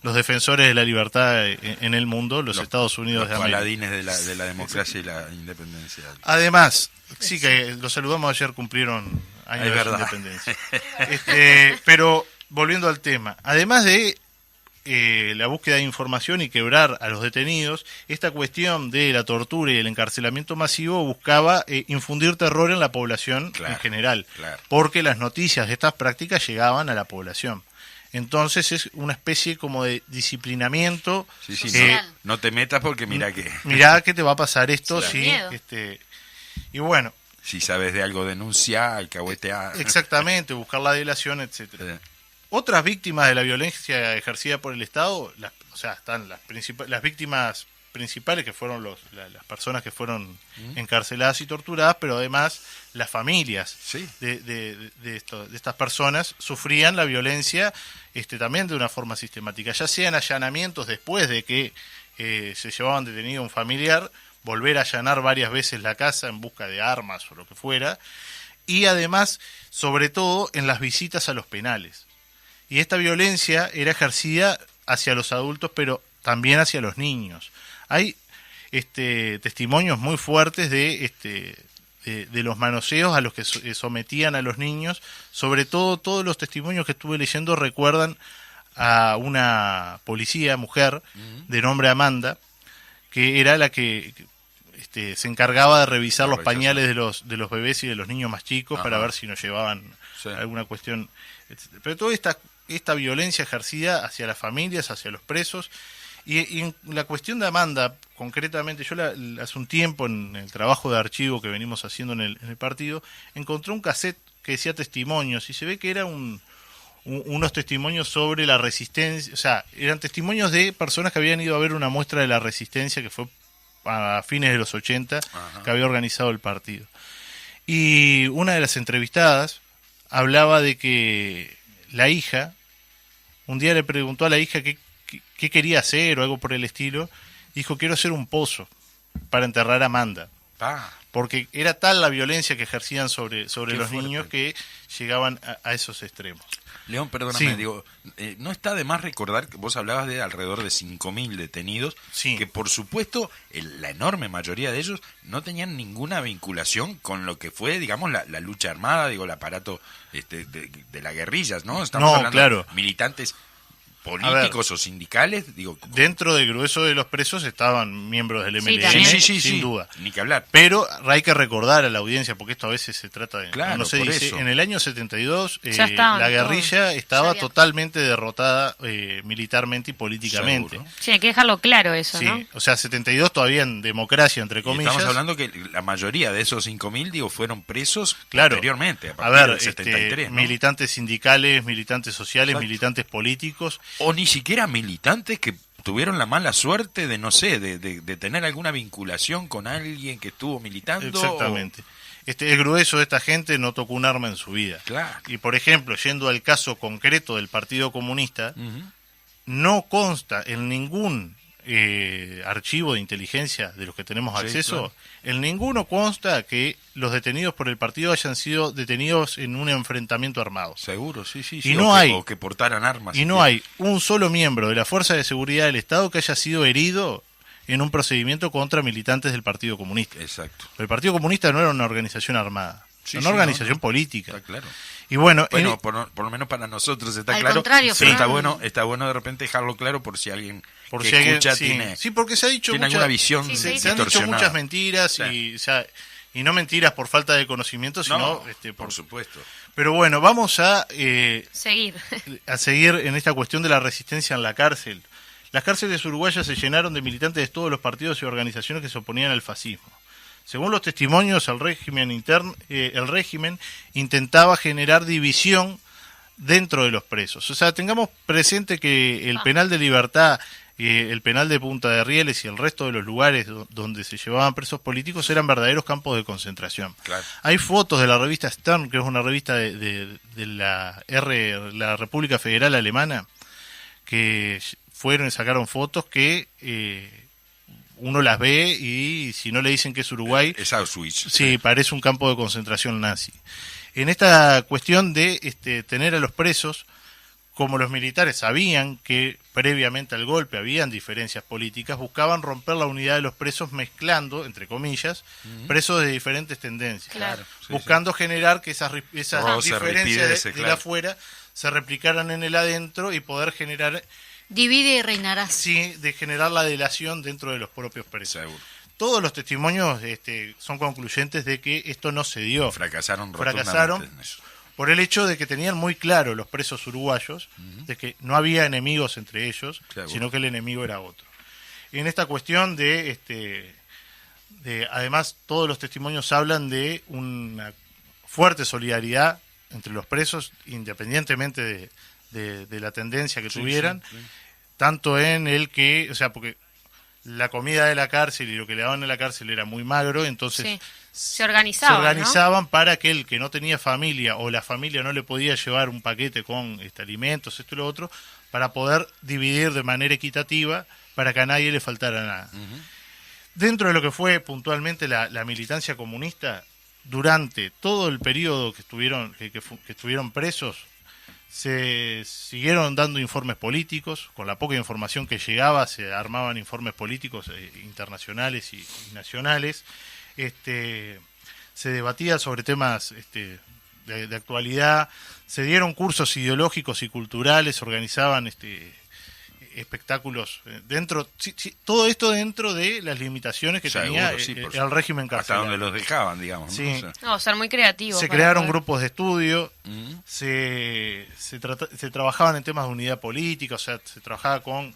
Speaker 5: los defensores de la libertad en el mundo, los Estados Unidos
Speaker 1: Los
Speaker 5: de América.
Speaker 1: paladines de la democracia y la independencia.
Speaker 5: Además, sí que los saludamos ayer, cumplieron años
Speaker 1: Es
Speaker 5: de su
Speaker 1: verdad.
Speaker 5: independencia. Pero volviendo al tema, además de la búsqueda de información y quebrar a los detenidos, esta cuestión de la tortura y el encarcelamiento masivo buscaba infundir terror en la población
Speaker 1: Claro,
Speaker 5: en general,
Speaker 1: claro.
Speaker 5: porque las noticias de estas prácticas llegaban a la población. Entonces es una especie como de disciplinamiento.
Speaker 1: Sí, sí,
Speaker 4: Social.
Speaker 1: no te metas porque mira que
Speaker 5: Mirá que te va a pasar esto
Speaker 1: Claro.
Speaker 5: si
Speaker 2: Miedo.
Speaker 5: y bueno,
Speaker 1: si sabes de algo denuncia, alcahuetea.
Speaker 5: exactamente, buscar la delación, etcétera. Otras víctimas de la violencia ejercida por el Estado, están las víctimas principales, que fueron las personas que fueron encarceladas y torturadas, pero además las familias
Speaker 1: Sí.
Speaker 5: de estas personas sufrían la violencia también de una forma sistemática, ya sean allanamientos después de que se llevaban detenido un familiar, volver a allanar varias veces la casa en busca de armas o lo que fuera, y además, sobre todo, en las visitas a los penales. Y esta violencia era ejercida hacia los adultos, pero también hacia los niños. Hay testimonios muy fuertes de los manoseos a los que sometían a los niños. Sobre todo, todos los testimonios que estuve leyendo recuerdan a una policía mujer de nombre Amanda, que era la que se encargaba de revisar
Speaker 1: La
Speaker 5: los pañales
Speaker 1: revisación.
Speaker 5: de los bebés y de los niños más chicos,
Speaker 1: Ajá.
Speaker 5: para ver si no llevaban
Speaker 1: Sí.
Speaker 5: alguna cuestión, etcétera. Pero toda esta violencia ejercida hacia las familias, hacia los presos, y en la cuestión de Amanda, concretamente, yo hace un tiempo en el trabajo de archivo que venimos haciendo en el partido, encontré un cassette que decía testimonios, y se ve que era unos testimonios sobre la resistencia, o sea, eran testimonios de personas que habían ido a ver una muestra de la resistencia que fue a fines de los 80,
Speaker 1: Ajá.
Speaker 5: que había organizado el partido. Y una de las entrevistadas hablaba de que la hija, un día le preguntó a la hija qué quería hacer o algo por el estilo, dijo: quiero hacer un pozo para enterrar a Amanda.
Speaker 1: Ah,
Speaker 5: Porque era tal la violencia que ejercían sobre
Speaker 1: Qué
Speaker 5: los
Speaker 1: fuerte.
Speaker 5: niños que llegaban a esos extremos.
Speaker 1: León, perdóname,
Speaker 5: Sí.
Speaker 1: digo, no está de más recordar que vos hablabas de alrededor de 5.000 detenidos,
Speaker 5: Sí.
Speaker 1: que por supuesto la enorme mayoría de ellos no tenían ninguna vinculación con lo que fue, digamos, la lucha armada, digo, el aparato de las guerrillas, ¿no? Estamos
Speaker 5: No,
Speaker 1: hablando
Speaker 5: claro.
Speaker 1: de militantes políticos o sindicales, digo,
Speaker 5: Dentro del grueso de los presos estaban miembros del
Speaker 2: Sí,
Speaker 5: MLN,
Speaker 2: también.
Speaker 5: sin duda.
Speaker 1: ni que hablar.
Speaker 5: Pero hay que recordar a la audiencia, porque esto a veces se trata de...
Speaker 1: Claro,
Speaker 5: no se
Speaker 1: por
Speaker 5: dice,
Speaker 1: eso.
Speaker 5: en el año 72
Speaker 2: Ya estaban
Speaker 5: la guerrilla
Speaker 2: todos.
Speaker 5: estaba
Speaker 4: Ya había-
Speaker 5: totalmente derrotada militarmente y políticamente.
Speaker 1: Seguro.
Speaker 2: Sí, hay que dejarlo claro eso,
Speaker 5: Sí,
Speaker 2: ¿no?
Speaker 5: o sea, 72 todavía en democracia, entre
Speaker 1: Y
Speaker 5: comillas.
Speaker 1: estamos hablando que la mayoría de esos 5.000, digo, fueron presos
Speaker 5: Claro.
Speaker 1: posteriormente, a
Speaker 5: A
Speaker 1: partir
Speaker 5: ver,
Speaker 1: del 73, ¿no?
Speaker 5: militantes sindicales, militantes sociales,
Speaker 1: Exacto.
Speaker 5: militantes políticos.
Speaker 1: O ni siquiera militantes que tuvieron la mala suerte de, no sé, de tener alguna vinculación con alguien que estuvo militando.
Speaker 5: Exactamente. El grueso de esta gente no tocó un arma en su vida.
Speaker 1: Claro.
Speaker 5: Y por ejemplo, yendo al caso concreto del Partido Comunista,
Speaker 1: Ujú.
Speaker 5: no consta en ningún archivo de inteligencia de los que tenemos
Speaker 1: Sí,
Speaker 5: acceso,
Speaker 1: claro.
Speaker 5: en ninguno consta que los detenidos por el partido hayan sido detenidos en un enfrentamiento armado.
Speaker 1: Seguro, sí, sí.
Speaker 5: Y
Speaker 1: sí,
Speaker 5: no
Speaker 1: o que,
Speaker 5: hay-
Speaker 1: o que portaran armas.
Speaker 5: Y no hay un solo miembro de la Fuerza de Seguridad del Estado que haya sido herido en un procedimiento contra militantes del Partido Comunista.
Speaker 1: Exacto.
Speaker 5: Pero el Partido Comunista no era una organización armada,
Speaker 1: Sí,
Speaker 5: era
Speaker 1: sí,
Speaker 5: una organización
Speaker 1: no.
Speaker 5: política.
Speaker 1: Está claro.
Speaker 5: Y bueno,
Speaker 1: Bueno, por lo menos para nosotros está
Speaker 4: Al
Speaker 1: claro.
Speaker 4: contrario,
Speaker 1: pero
Speaker 4: Fran.
Speaker 1: está bueno de repente dejarlo claro por si alguien
Speaker 5: por
Speaker 1: que
Speaker 5: si alguien-
Speaker 1: escucha
Speaker 5: sí,
Speaker 1: tiene,
Speaker 5: sí, porque se ha dicho
Speaker 1: tiene alguna visión
Speaker 2: Sí,
Speaker 5: se han dicho
Speaker 1: distorsionada.
Speaker 5: muchas mentiras
Speaker 1: Sí.
Speaker 5: y no mentiras por falta de conocimiento, sino
Speaker 1: No,
Speaker 5: por...
Speaker 1: por supuesto.
Speaker 5: Pero bueno, vamos a
Speaker 2: Seguir.
Speaker 5: seguir en esta cuestión de la resistencia en la cárcel. Las cárceles uruguayas se llenaron de militantes de todos los partidos y organizaciones que se oponían al fascismo. Según los testimonios, el régimen intentaba generar división dentro de los presos. O sea, tengamos presente que el penal de Libertad, el penal de Punta de Rieles y el resto de los lugares donde se llevaban presos políticos eran verdaderos campos de concentración.
Speaker 1: Claro.
Speaker 5: Hay fotos de la revista Stern, que es una revista de la República Federal Alemana, que fueron y sacaron fotos que uno las ve y si no le dicen que es Uruguay,
Speaker 1: Es Auschwitz.
Speaker 5: sí, parece un campo de concentración nazi. En esta cuestión de tener a los presos, como los militares sabían que previamente al golpe habían diferencias políticas, buscaban romper la unidad de los presos mezclando, entre comillas, presos de diferentes tendencias.
Speaker 2: Claro.
Speaker 1: Sí,
Speaker 5: Buscando generar que esas
Speaker 1: Roces,
Speaker 5: diferencias
Speaker 1: ripideces,
Speaker 5: del
Speaker 1: claro.
Speaker 5: afuera se replicaran en el adentro y poder generar,
Speaker 4: Divide y reinarás.
Speaker 5: sí, de generar la delación dentro de los propios
Speaker 1: sí,
Speaker 5: presos.
Speaker 1: seguro.
Speaker 5: Todos los testimonios son concluyentes de que esto no se dio.
Speaker 1: Fracasaron
Speaker 5: Fracasaron.
Speaker 1: rotundamente en eso.
Speaker 5: Por el hecho de que tenían muy claro los presos uruguayos de que no había enemigos entre ellos,
Speaker 1: Claro.
Speaker 5: sino que el enemigo era otro. En esta cuestión además todos los testimonios hablan de una fuerte solidaridad entre los presos, independientemente de la tendencia que
Speaker 1: Sí,
Speaker 5: tuvieran,
Speaker 1: sí, sí.
Speaker 5: tanto en el que, o sea, porque la comida de la cárcel y lo que le daban en la cárcel era muy magro, entonces
Speaker 2: Sí. Se
Speaker 5: se
Speaker 2: organizaban,
Speaker 5: organizaban para que el que no tenía familia o la familia no le podía llevar un paquete con alimentos, esto y lo otro, para poder dividir de manera equitativa para que a nadie le faltara nada. Dentro de lo que fue puntualmente la militancia comunista, durante todo el periodo que estuvieron presos, se siguieron dando informes políticos. Con la poca información que llegaba se armaban informes políticos internacionales y nacionales. Se debatía sobre temas de actualidad, se dieron cursos ideológicos y culturales, organizaban espectáculos dentro, todo esto dentro de las limitaciones que
Speaker 1: Seguro,
Speaker 5: tenía
Speaker 1: sí, por
Speaker 5: el régimen
Speaker 1: Hasta
Speaker 5: carcelario.
Speaker 1: donde los dejaban, digamos. ¿no?
Speaker 5: Sí.
Speaker 1: O sea,
Speaker 2: No, ser muy creativos.
Speaker 5: Se
Speaker 2: para
Speaker 5: crearon
Speaker 2: poder-
Speaker 5: grupos de estudio,
Speaker 1: Ujú.
Speaker 5: se trabajaban en temas de unidad política, o sea, se trabajaba con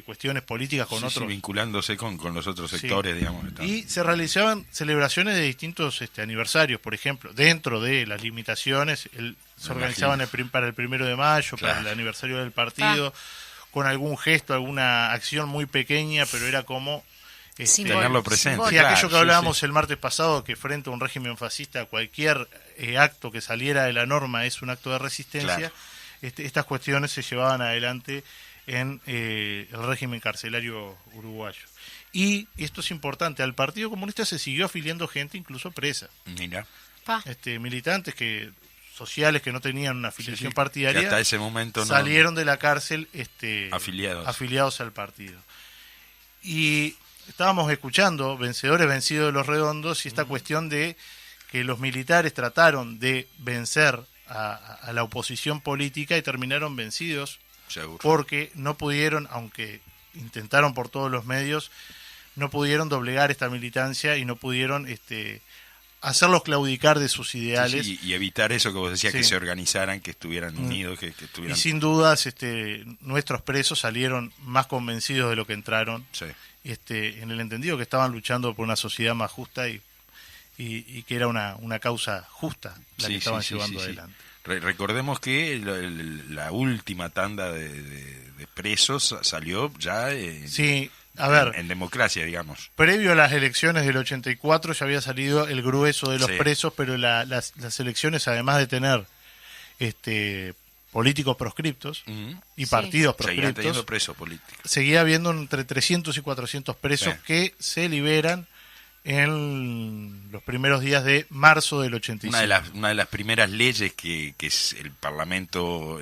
Speaker 5: cuestiones políticas con
Speaker 1: Sí, sí,
Speaker 5: otros.
Speaker 1: vinculándose con los otros
Speaker 5: Sí.
Speaker 1: sectores, digamos.
Speaker 5: Y se realizaban celebraciones de distintos aniversarios, por ejemplo, dentro de las limitaciones, se organizaban para el 1 de mayo, para
Speaker 1: Claro.
Speaker 5: el aniversario del partido, con algún gesto, alguna acción muy pequeña, pero era como...
Speaker 1: Tenerlo presente.
Speaker 5: Sí,
Speaker 1: Claro,
Speaker 5: aquello que
Speaker 1: sí,
Speaker 5: hablábamos
Speaker 1: sí.
Speaker 5: el martes pasado, que frente a un régimen fascista cualquier acto que saliera de la norma es un acto de resistencia,
Speaker 1: Claro.
Speaker 5: estas cuestiones se llevaban adelante en el régimen carcelario uruguayo. Y esto es importante, al Partido Comunista se siguió afiliando gente incluso presa.
Speaker 1: Mira,
Speaker 5: Militantes sociales que no tenían una afiliación
Speaker 1: que
Speaker 5: partidaria,
Speaker 1: hasta ese momento
Speaker 5: salieron de la cárcel
Speaker 1: afiliados
Speaker 5: al partido. Y estábamos escuchando Vencedores Vencidos de los Redondos y esta cuestión de que los militares trataron de vencer a la oposición política y terminaron vencidos
Speaker 1: seguro.
Speaker 5: Porque no pudieron, aunque intentaron por todos los medios, no pudieron doblegar esta militancia y no pudieron hacerlos claudicar de sus ideales.
Speaker 1: Sí, y evitar eso que vos decías,
Speaker 5: Sí.
Speaker 1: que se organizaran, que estuvieran unidos, que estuvieran...
Speaker 5: Y sin dudas nuestros presos salieron más convencidos de lo que entraron,
Speaker 1: Sí.
Speaker 5: en el entendido que estaban luchando por una sociedad más justa y que era una causa justa la que estaban llevando adelante.
Speaker 1: Recordemos que la última tanda de presos salió ya en democracia, digamos.
Speaker 5: Previo a las elecciones del 84 ya había salido el grueso de los
Speaker 1: Sí.
Speaker 5: presos, pero las elecciones, además de tener políticos proscriptos y partidos
Speaker 1: Seguían teniendo
Speaker 5: proscriptos,
Speaker 1: presos políticos.
Speaker 5: seguía habiendo entre 300 y 400 presos
Speaker 1: Sí.
Speaker 5: que se liberan en los primeros días de marzo del 85.
Speaker 1: Una de las primeras leyes que el Parlamento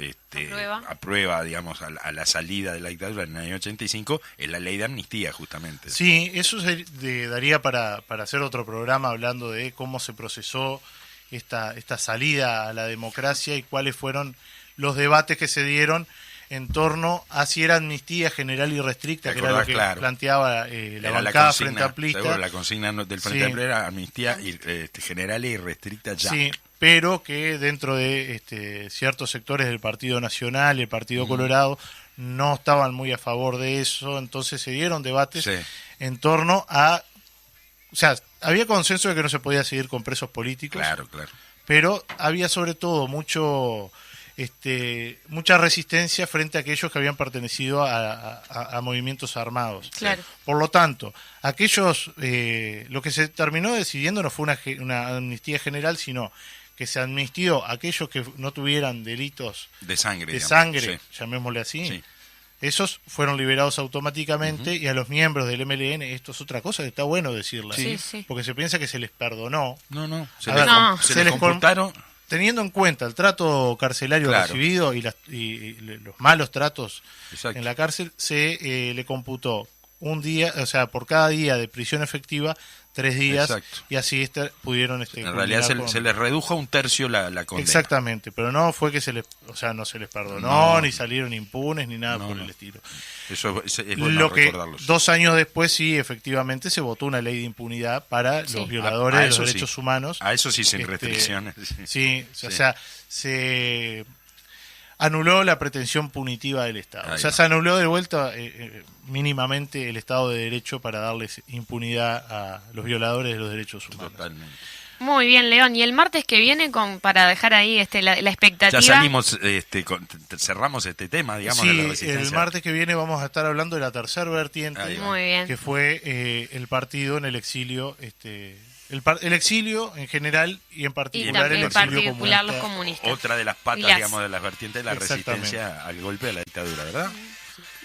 Speaker 1: aprueba, digamos, a la salida de la dictadura en el año 85 es la ley de amnistía, justamente.
Speaker 5: Sí, eso daría para hacer otro programa hablando de cómo se procesó esta salida a la democracia y cuáles fueron los debates que se dieron en torno a si era amnistía general y restricta, que era lo que planteaba la bancada Frente Amplista.
Speaker 1: Seguro, la consigna del Frente Amplio era amnistía general y restricta ya.
Speaker 5: Sí, pero que dentro de ciertos sectores del Partido Nacional y el Partido Colorado no estaban muy a favor de eso, entonces se dieron debates en torno a... O sea, había consenso de que no se podía seguir con presos políticos,
Speaker 1: Claro.
Speaker 5: pero había sobre todo mucha resistencia frente a aquellos que habían pertenecido a movimientos armados.
Speaker 2: Claro.
Speaker 5: Por lo tanto, lo que se terminó decidiendo no fue una amnistía general, sino que se amnistió a aquellos que no tuvieran delitos
Speaker 1: de sangre,
Speaker 5: llamémosle así.
Speaker 1: Sí.
Speaker 5: Esos fueron liberados automáticamente y a los miembros del MLN, esto es otra cosa que está bueno decirla,
Speaker 2: Sí.
Speaker 5: porque se piensa que se les perdonó.
Speaker 1: No. Se
Speaker 5: A
Speaker 1: les,
Speaker 5: ver,
Speaker 1: se les computaron...
Speaker 5: Teniendo en cuenta el trato carcelario recibido y los malos tratos en la cárcel, se le computó un día, o sea, por cada día de prisión efectiva, 3 días, y así pudieron...
Speaker 1: en realidad se les redujo a 1/3 la condena.
Speaker 5: Exactamente, pero no fue que no se les perdonó, ni salieron impunes, ni nada por el estilo.
Speaker 1: Eso es bueno recordarlo.
Speaker 5: 2 años después, sí, efectivamente, se votó una ley de impunidad para los violadores de los derechos humanos.
Speaker 1: A eso sí, sin restricciones.
Speaker 5: O sea, se anuló la pretensión punitiva del Estado. Se anuló de vuelta mínimamente el Estado de Derecho para darles impunidad a los violadores de los derechos humanos.
Speaker 1: Totalmente.
Speaker 2: Muy bien, León. Y el martes que viene, para dejar ahí la expectativa...
Speaker 1: Ya salimos, cerramos este tema, digamos, de la resistencia.
Speaker 5: El martes que viene vamos a estar hablando de la tercera vertiente,
Speaker 2: Muy bien.
Speaker 5: que fue el partido en el exilio, el exilio en general y en particular el exilio comunista.
Speaker 2: Los comunistas.
Speaker 1: Otra de las patas, digamos, de las vertientes de la resistencia al golpe de la dictadura, ¿verdad?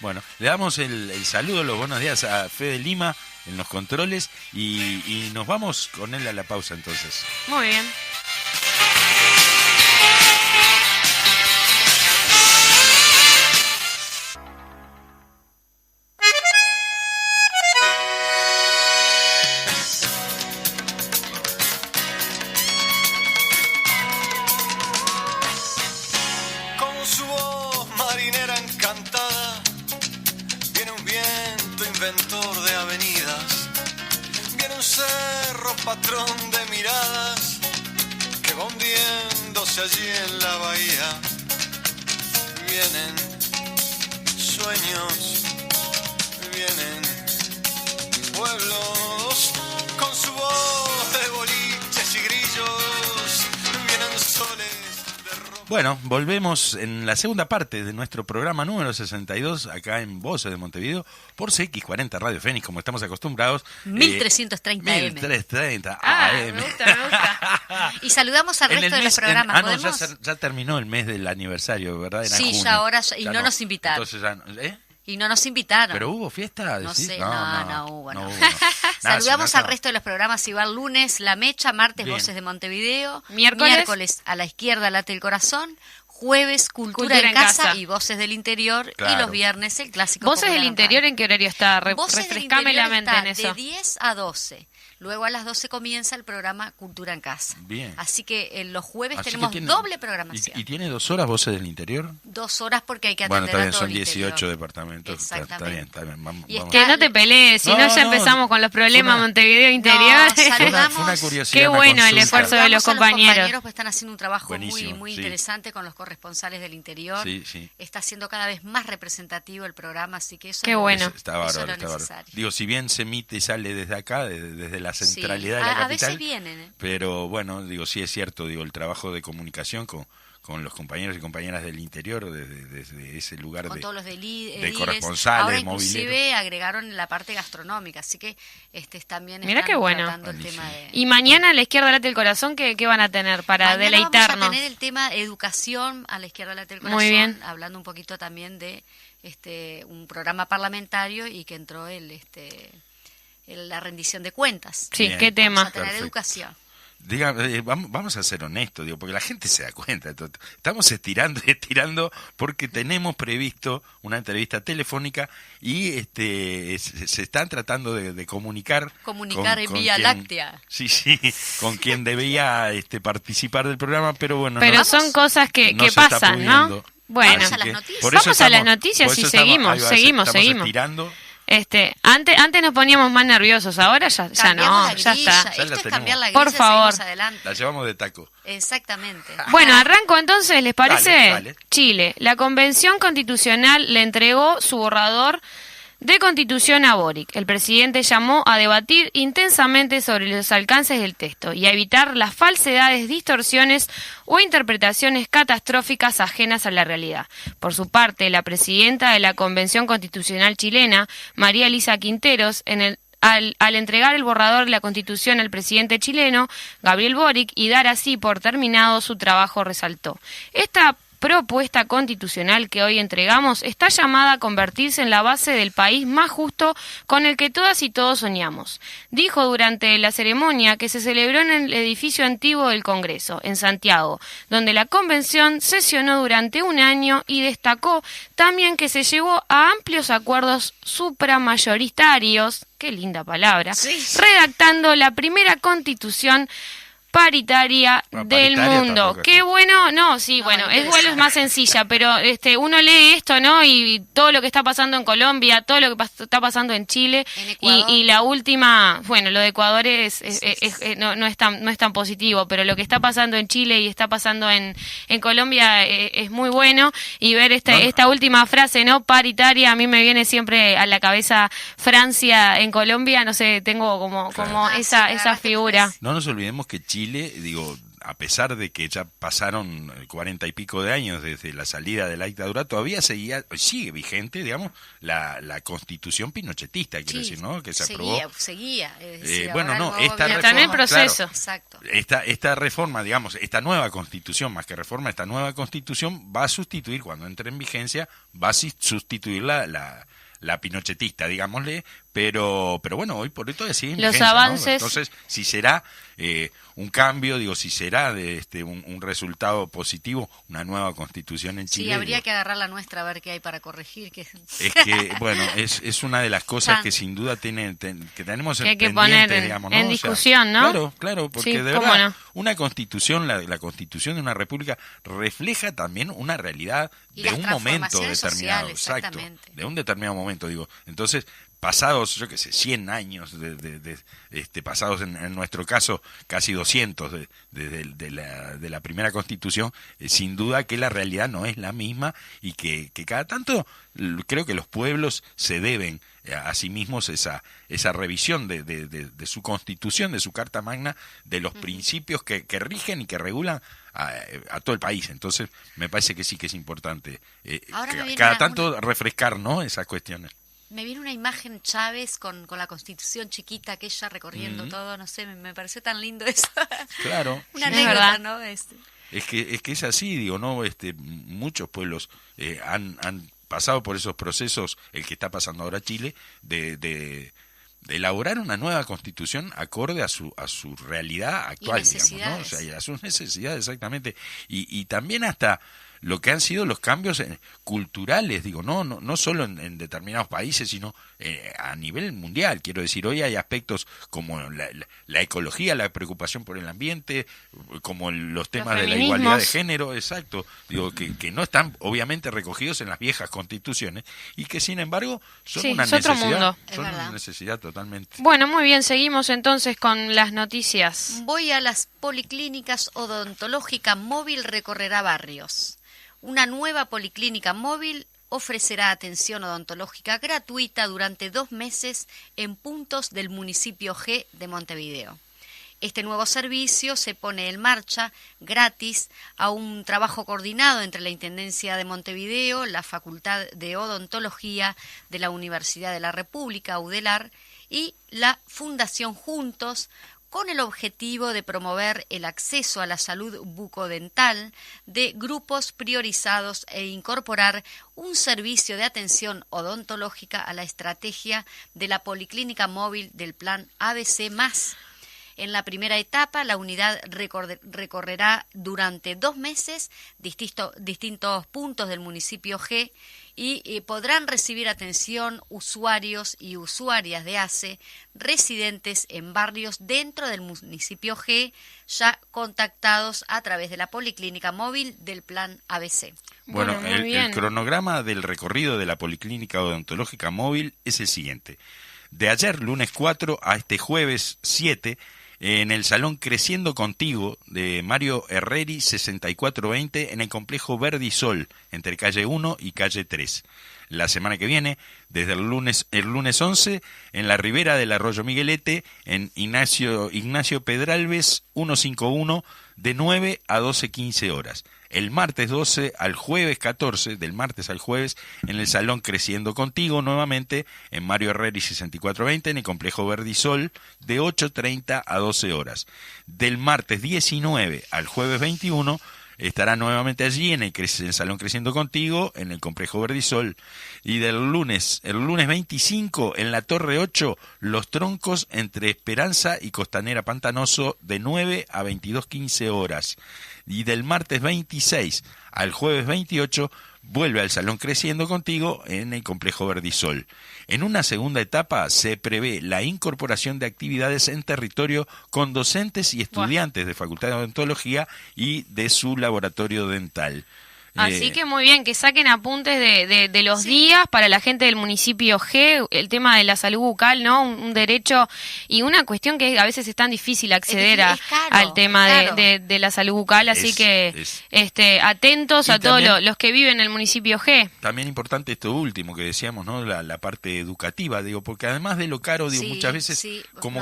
Speaker 1: Bueno, le damos el saludo, los buenos días a Fede Lima en los controles y nos vamos con él a la pausa entonces.
Speaker 2: Muy bien.
Speaker 3: Con su voz marinera encantada viene un viento inventor de avenidas, viene un cerro patrón de miradas que va hundiéndose allí en la bahía. Vienen sueños, vienen pueblos con su voz de boliches y grillos, vienen soles de rock.
Speaker 1: Bueno, volvemos en la segunda parte de nuestro programa número 62, acá en Voces de Montevideo, por CX40 Radio Fénix, como estamos acostumbrados.
Speaker 4: 1330 AM.
Speaker 1: 1330
Speaker 2: Me
Speaker 1: AM.
Speaker 2: gusta.
Speaker 4: Y saludamos al resto de los programas.
Speaker 1: No,
Speaker 4: ¿Podemos?
Speaker 1: ya terminó el mes del aniversario, ¿verdad? Era
Speaker 4: Sí,
Speaker 1: junio.
Speaker 4: ya ahora, y no nos invitaron.
Speaker 1: Entonces ya ¿eh?
Speaker 4: Y no nos invitaron.
Speaker 1: ¿Pero hubo fiesta?
Speaker 4: No
Speaker 1: ¿decís?
Speaker 4: sé, no hubo.
Speaker 1: No.
Speaker 4: Saludamos
Speaker 1: Nada,
Speaker 4: al resto de los programas. Igual lunes La Mecha, martes
Speaker 1: Bien.
Speaker 4: Voces de Montevideo,
Speaker 2: Miércoles
Speaker 4: A la Izquierda Late el Corazón, jueves Cultura en casa y Voces del Interior, y
Speaker 1: Claro.
Speaker 4: los viernes el clásico
Speaker 2: ¿Voces
Speaker 4: popular
Speaker 2: del
Speaker 4: en
Speaker 2: Interior
Speaker 4: radio.
Speaker 2: en qué horario está?
Speaker 4: Voces del
Speaker 2: Refrescame la
Speaker 4: Interior
Speaker 2: mente
Speaker 4: está
Speaker 2: en eso.
Speaker 4: de 10 a 12. Luego a las 12 comienza el programa Cultura en Casa.
Speaker 1: Bien.
Speaker 4: Así que los jueves
Speaker 1: Así que
Speaker 4: tenemos
Speaker 1: tiene-
Speaker 4: doble programación.
Speaker 1: ¿Y tiene 2 horas Voces del Interior?
Speaker 4: 2 horas porque hay que
Speaker 1: Bueno,
Speaker 4: atender
Speaker 1: está bien,
Speaker 4: a todo
Speaker 1: son
Speaker 4: el
Speaker 1: 18
Speaker 4: interior.
Speaker 1: departamentos. Está bien, está bien. Vamos,
Speaker 4: Y
Speaker 1: vamos.
Speaker 2: Que no te pelees, si no,
Speaker 1: No,
Speaker 2: ya
Speaker 1: no,
Speaker 2: empezamos con los problemas
Speaker 1: fue una-
Speaker 2: Montevideo Interior.
Speaker 4: No, saludamos.
Speaker 1: Fue una curiosidad.
Speaker 2: Qué
Speaker 1: una
Speaker 2: bueno el
Speaker 1: consulta.
Speaker 2: esfuerzo de los
Speaker 4: Saludamos a
Speaker 2: compañeros.
Speaker 4: pues están haciendo un trabajo
Speaker 1: Buenísimo,
Speaker 4: muy
Speaker 1: sí.
Speaker 4: interesante con los corresponsales del interior.
Speaker 1: Sí, sí.
Speaker 4: Está siendo cada vez más representativo el programa, así que eso
Speaker 2: Qué
Speaker 4: es lo-
Speaker 2: bueno.
Speaker 1: Está
Speaker 4: eso
Speaker 1: bárbaro,
Speaker 4: es lo
Speaker 1: está bárbaro.
Speaker 4: necesario.
Speaker 1: Digo, si bien se emite y sale desde acá, desde la
Speaker 4: Sí.
Speaker 1: centralidad de la
Speaker 4: A
Speaker 1: capital.
Speaker 4: veces vienen, ¿eh?
Speaker 1: Pero bueno, digo, sí es cierto, digo, el trabajo de comunicación con los compañeros y compañeras del interior, desde ese lugar
Speaker 4: Con
Speaker 1: de,
Speaker 4: todos los de
Speaker 1: de corresponsales,
Speaker 4: Ahora
Speaker 1: mobileros.
Speaker 4: inclusive agregaron la parte gastronómica, así que también
Speaker 2: Mirá
Speaker 4: están
Speaker 2: qué bueno.
Speaker 4: tratando el
Speaker 1: Buenísimo.
Speaker 4: tema de...
Speaker 2: Y mañana a la izquierda late el corazón, ¿qué van a tener para
Speaker 4: Mañana
Speaker 2: deleitarnos?
Speaker 4: vamos a tener el tema educación a la izquierda late el corazón,
Speaker 2: Muy bien.
Speaker 4: hablando un poquito también de un programa parlamentario y que entró la rendición de cuentas.
Speaker 2: Sí,
Speaker 1: Bien.
Speaker 2: qué
Speaker 4: Vamos
Speaker 2: tema.
Speaker 4: a tener
Speaker 1: Perfecto.
Speaker 4: educación.
Speaker 1: Diga, vamos a ser honestos, digo, porque la gente se da cuenta. Estamos estirando porque tenemos previsto una entrevista telefónica y se están tratando de comunicar.
Speaker 4: Comunicar en
Speaker 1: con
Speaker 4: Vía
Speaker 1: quien-
Speaker 4: Láctea.
Speaker 1: Sí, con quien debía participar del programa, pero bueno.
Speaker 2: Pero
Speaker 1: no-
Speaker 2: son cosas que
Speaker 1: no se está
Speaker 2: pasan, ¿no?
Speaker 1: pudiendo.
Speaker 2: Bueno,
Speaker 4: Vamos a las
Speaker 1: que
Speaker 4: noticias.
Speaker 1: por eso
Speaker 2: Vamos a las
Speaker 1: estamos-
Speaker 2: noticias
Speaker 1: por
Speaker 2: y
Speaker 1: eso estamos-
Speaker 2: seguimos,
Speaker 1: ahí va,
Speaker 2: seguimos.
Speaker 1: estirando.
Speaker 2: Antes nos poníamos más nerviosos, ahora ya
Speaker 4: Cambiamos
Speaker 2: no,
Speaker 4: la
Speaker 2: ya
Speaker 4: grilla.
Speaker 2: está.
Speaker 1: Ya
Speaker 4: Esto
Speaker 1: la
Speaker 4: es
Speaker 1: tenemos.
Speaker 4: cambiar la grilla
Speaker 2: Por
Speaker 4: y
Speaker 2: favor.
Speaker 4: seguimos adelante.
Speaker 1: La llevamos de taco.
Speaker 4: Exactamente.
Speaker 2: Bueno, arranco entonces, ¿les parece?
Speaker 1: Dale.
Speaker 2: Chile. La Convención Constitucional le entregó su borrador de Constitución a Boric. El presidente llamó a debatir intensamente sobre los alcances del texto y a evitar las falsedades, distorsiones o interpretaciones catastróficas ajenas a la realidad. Por su parte, la presidenta de la Convención Constitucional chilena, María Elisa Quinteros, al entregar el borrador de la Constitución al presidente chileno, Gabriel Boric, y dar así por terminado su trabajo, resaltó: esta propuesta constitucional que hoy entregamos está llamada a convertirse en la base del país más justo con el que todas y todos soñamos. Dijo durante la ceremonia que se celebró en el edificio antiguo del Congreso, en Santiago, donde la convención sesionó durante un año, y destacó también que se llegó a amplios acuerdos supramayoritarios, qué linda palabra,
Speaker 4: Sí.
Speaker 2: redactando la primera constitución paritaria
Speaker 1: Bueno,
Speaker 2: del
Speaker 1: paritaria
Speaker 2: mundo.
Speaker 1: tampoco es
Speaker 2: Qué bueno, no, sí,
Speaker 4: No,
Speaker 2: bueno, es
Speaker 4: interesante.
Speaker 2: más sencilla, pero uno lee esto, ¿no? Y todo lo que está pasando en Colombia, todo lo que está pasando en Chile,
Speaker 4: En Ecuador.
Speaker 2: y la última, bueno, lo de Ecuador no es tan positivo, pero lo que está pasando en Chile y está pasando en Colombia es muy bueno, y ver esta última frase, ¿no? Paritaria, a mí me viene siempre a la cabeza Francia en Colombia, no sé, tengo como
Speaker 4: Ah, sí,
Speaker 2: esa
Speaker 4: la verdad que
Speaker 2: figura.
Speaker 1: No nos olvidemos que Chile, digo, a pesar de que ya pasaron 40 y pico de años desde la salida de la dictadura, todavía sigue vigente, digamos, la constitución pinochetista, quiero decir, ¿no? Que se aprobó.
Speaker 4: Seguía. Es decir,
Speaker 1: Bueno,
Speaker 4: ahora
Speaker 1: no,
Speaker 4: el nuevo
Speaker 1: esta
Speaker 4: gobierno-
Speaker 2: Está en el
Speaker 1: reforma,
Speaker 2: proceso.
Speaker 1: claro,
Speaker 4: Exacto.
Speaker 1: esta reforma, digamos, esta nueva constitución, más que reforma, esta nueva constitución va a sustituir, cuando entre en vigencia, va a sustituir la pinochetista, digámosle, pero bueno, hoy por hoy todavía sigue en
Speaker 2: Los
Speaker 1: vigencia, ¿no?
Speaker 2: avances.
Speaker 1: Entonces, si será un cambio, digo, si será un resultado positivo, una nueva constitución en Chile.
Speaker 4: Sí, habría
Speaker 1: digo,
Speaker 4: que agarrar la nuestra a ver qué hay para corregir.
Speaker 1: es que, bueno, es una de las cosas que sin duda que tenemos
Speaker 2: Que hay que
Speaker 1: pendiente,
Speaker 2: poner
Speaker 1: digamos,
Speaker 2: en
Speaker 1: ¿no? O sea,
Speaker 2: discusión, ¿no?
Speaker 1: Claro, porque
Speaker 2: Sí,
Speaker 1: de
Speaker 2: cómo
Speaker 1: verdad,
Speaker 2: no.
Speaker 1: una constitución, la constitución de una república refleja también una realidad
Speaker 4: Y
Speaker 1: de
Speaker 4: las
Speaker 1: un momento
Speaker 4: transformaciones
Speaker 1: determinado,
Speaker 4: sociales,
Speaker 1: exacto,
Speaker 4: exactamente.
Speaker 1: de un determinado momento, digo. Entonces, pasados, yo qué sé, 100 años, pasados en nuestro caso casi 200 de la primera constitución, sin duda que la realidad no es la misma y que cada tanto creo que los pueblos se deben a sí mismos esa revisión de su constitución, de su Carta Magna, de los principios que rigen y que regulan a todo el país. Entonces me parece que sí que es importante cada tanto refrescar, ¿no?, esas cuestiones.
Speaker 4: Me viene una imagen Chávez con la Constitución chiquita, aquella recorriendo todo, no sé, me pareció tan lindo eso.
Speaker 1: Claro.
Speaker 4: Una
Speaker 2: sí,
Speaker 4: anécdota, ¿no?
Speaker 1: Es que es así, digo, ¿no? Muchos pueblos han pasado por esos procesos, el que está pasando ahora Chile, de elaborar una nueva constitución acorde a su realidad actual, digamos, ¿no? O sea, y a sus necesidades, exactamente. Y también hasta lo que han sido los cambios culturales, digo, no solo en determinados países, sino a nivel mundial. Quiero decir, hoy hay aspectos como la ecología, la preocupación por el ambiente, como los temas de la igualdad de género, exacto, digo, que no están obviamente recogidos en las viejas constituciones y que sin embargo son una necesidad, son una necesidad totalmente.
Speaker 2: Bueno, muy bien, seguimos entonces con las noticias.
Speaker 4: Voy a las policlínicas odontológica móvil recorrerá barrios. Una nueva policlínica móvil ofrecerá atención odontológica gratuita durante 2 meses en puntos del municipio G de Montevideo. Este nuevo servicio se pone en marcha gratis a un trabajo coordinado entre la Intendencia de Montevideo, la Facultad de Odontología de la Universidad de la República, UDELAR, y la Fundación Juntos, con el objetivo de promover el acceso a la salud bucodental de grupos priorizados e incorporar un servicio de atención odontológica a la estrategia de la Policlínica Móvil del Plan ABC+. En la primera etapa, la unidad recorrerá durante 2 meses distintos puntos del municipio G y podrán recibir atención usuarios y usuarias de ACE residentes en barrios dentro del municipio G ya contactados a través de la Policlínica Móvil del Plan ABC.
Speaker 1: Bueno, el cronograma del recorrido de la Policlínica Odontológica Móvil es el siguiente. De ayer, lunes 4, a este jueves 7, en el Salón Creciendo Contigo de Mario Herreri 6420 en el complejo Verdisol, entre calle 1 y calle 3. La semana que viene, desde el lunes 11, en la ribera del Arroyo Miguelete, en Ignacio Pedralbes 151, de 9 a 12:15 horas. El martes 12 al jueves 14, del martes al jueves, en el Salón Creciendo Contigo, nuevamente, en Mario Herreri 6420, en el complejo Verdisol, de 8:30 a 12 horas. Del martes 19 al jueves 21, estará nuevamente allí en el Salón Creciendo Contigo, en el complejo Verdisol. Y el lunes 25, en la Torre 8, Los Troncos, entre Esperanza y Costanera Pantanoso, de 9 a 22:15 horas. Y del martes 26 al jueves 28, vuelve al Salón Creciendo Contigo en el complejo Verdisol. En una segunda etapa se prevé la incorporación de actividades en territorio con docentes y estudiantes de Facultad de Odontología y de su laboratorio dental.
Speaker 2: Así que muy bien, que saquen apuntes de los días para la gente del municipio G, el tema de la salud bucal, ¿no? Un derecho y una cuestión que a veces es tan difícil acceder al tema de la salud bucal, así atentos a todos los que viven en el municipio G.
Speaker 1: También importante esto último que decíamos, ¿no? La parte educativa, digo, porque además de lo caro, digo, muchas veces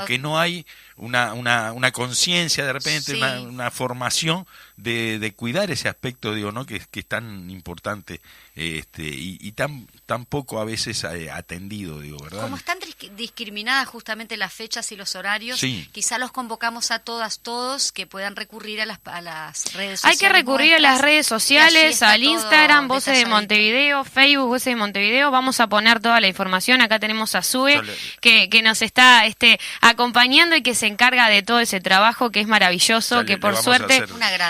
Speaker 1: que no hay una conciencia de repente, una formación de cuidar ese aspecto, digo, ¿no? Que es tan importante y tan poco a veces atendido, digo, ¿verdad?
Speaker 4: Como están discriminadas justamente las fechas y los horarios, quizá los convocamos a todos que puedan recurrir a las redes sociales.
Speaker 2: Hay que recurrir a las redes sociales, al Instagram, Voces de Montevideo, Facebook, Voces de Montevideo. Vamos a poner toda la información. Acá tenemos a Sue, que nos está acompañando y que se encarga de todo ese trabajo que es maravilloso, que por suerte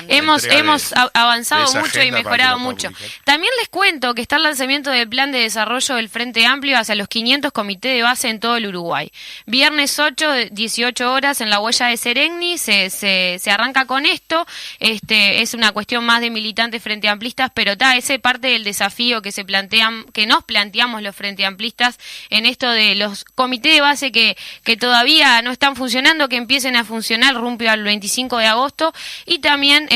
Speaker 2: hemos avanzado mucho y mejorado mucho. También les cuento que está el lanzamiento del plan de desarrollo del Frente Amplio hacia los 500 comités de base en todo el Uruguay. Viernes 8, 18 horas en la huella de Serengni se arranca con esto. Es una cuestión más de militantes frente amplistas, pero ese parte del desafío que nos planteamos los frente amplistas en esto de los comités de base que todavía no están funcionando, que empiecen a funcionar rumbo al 25 de agosto y también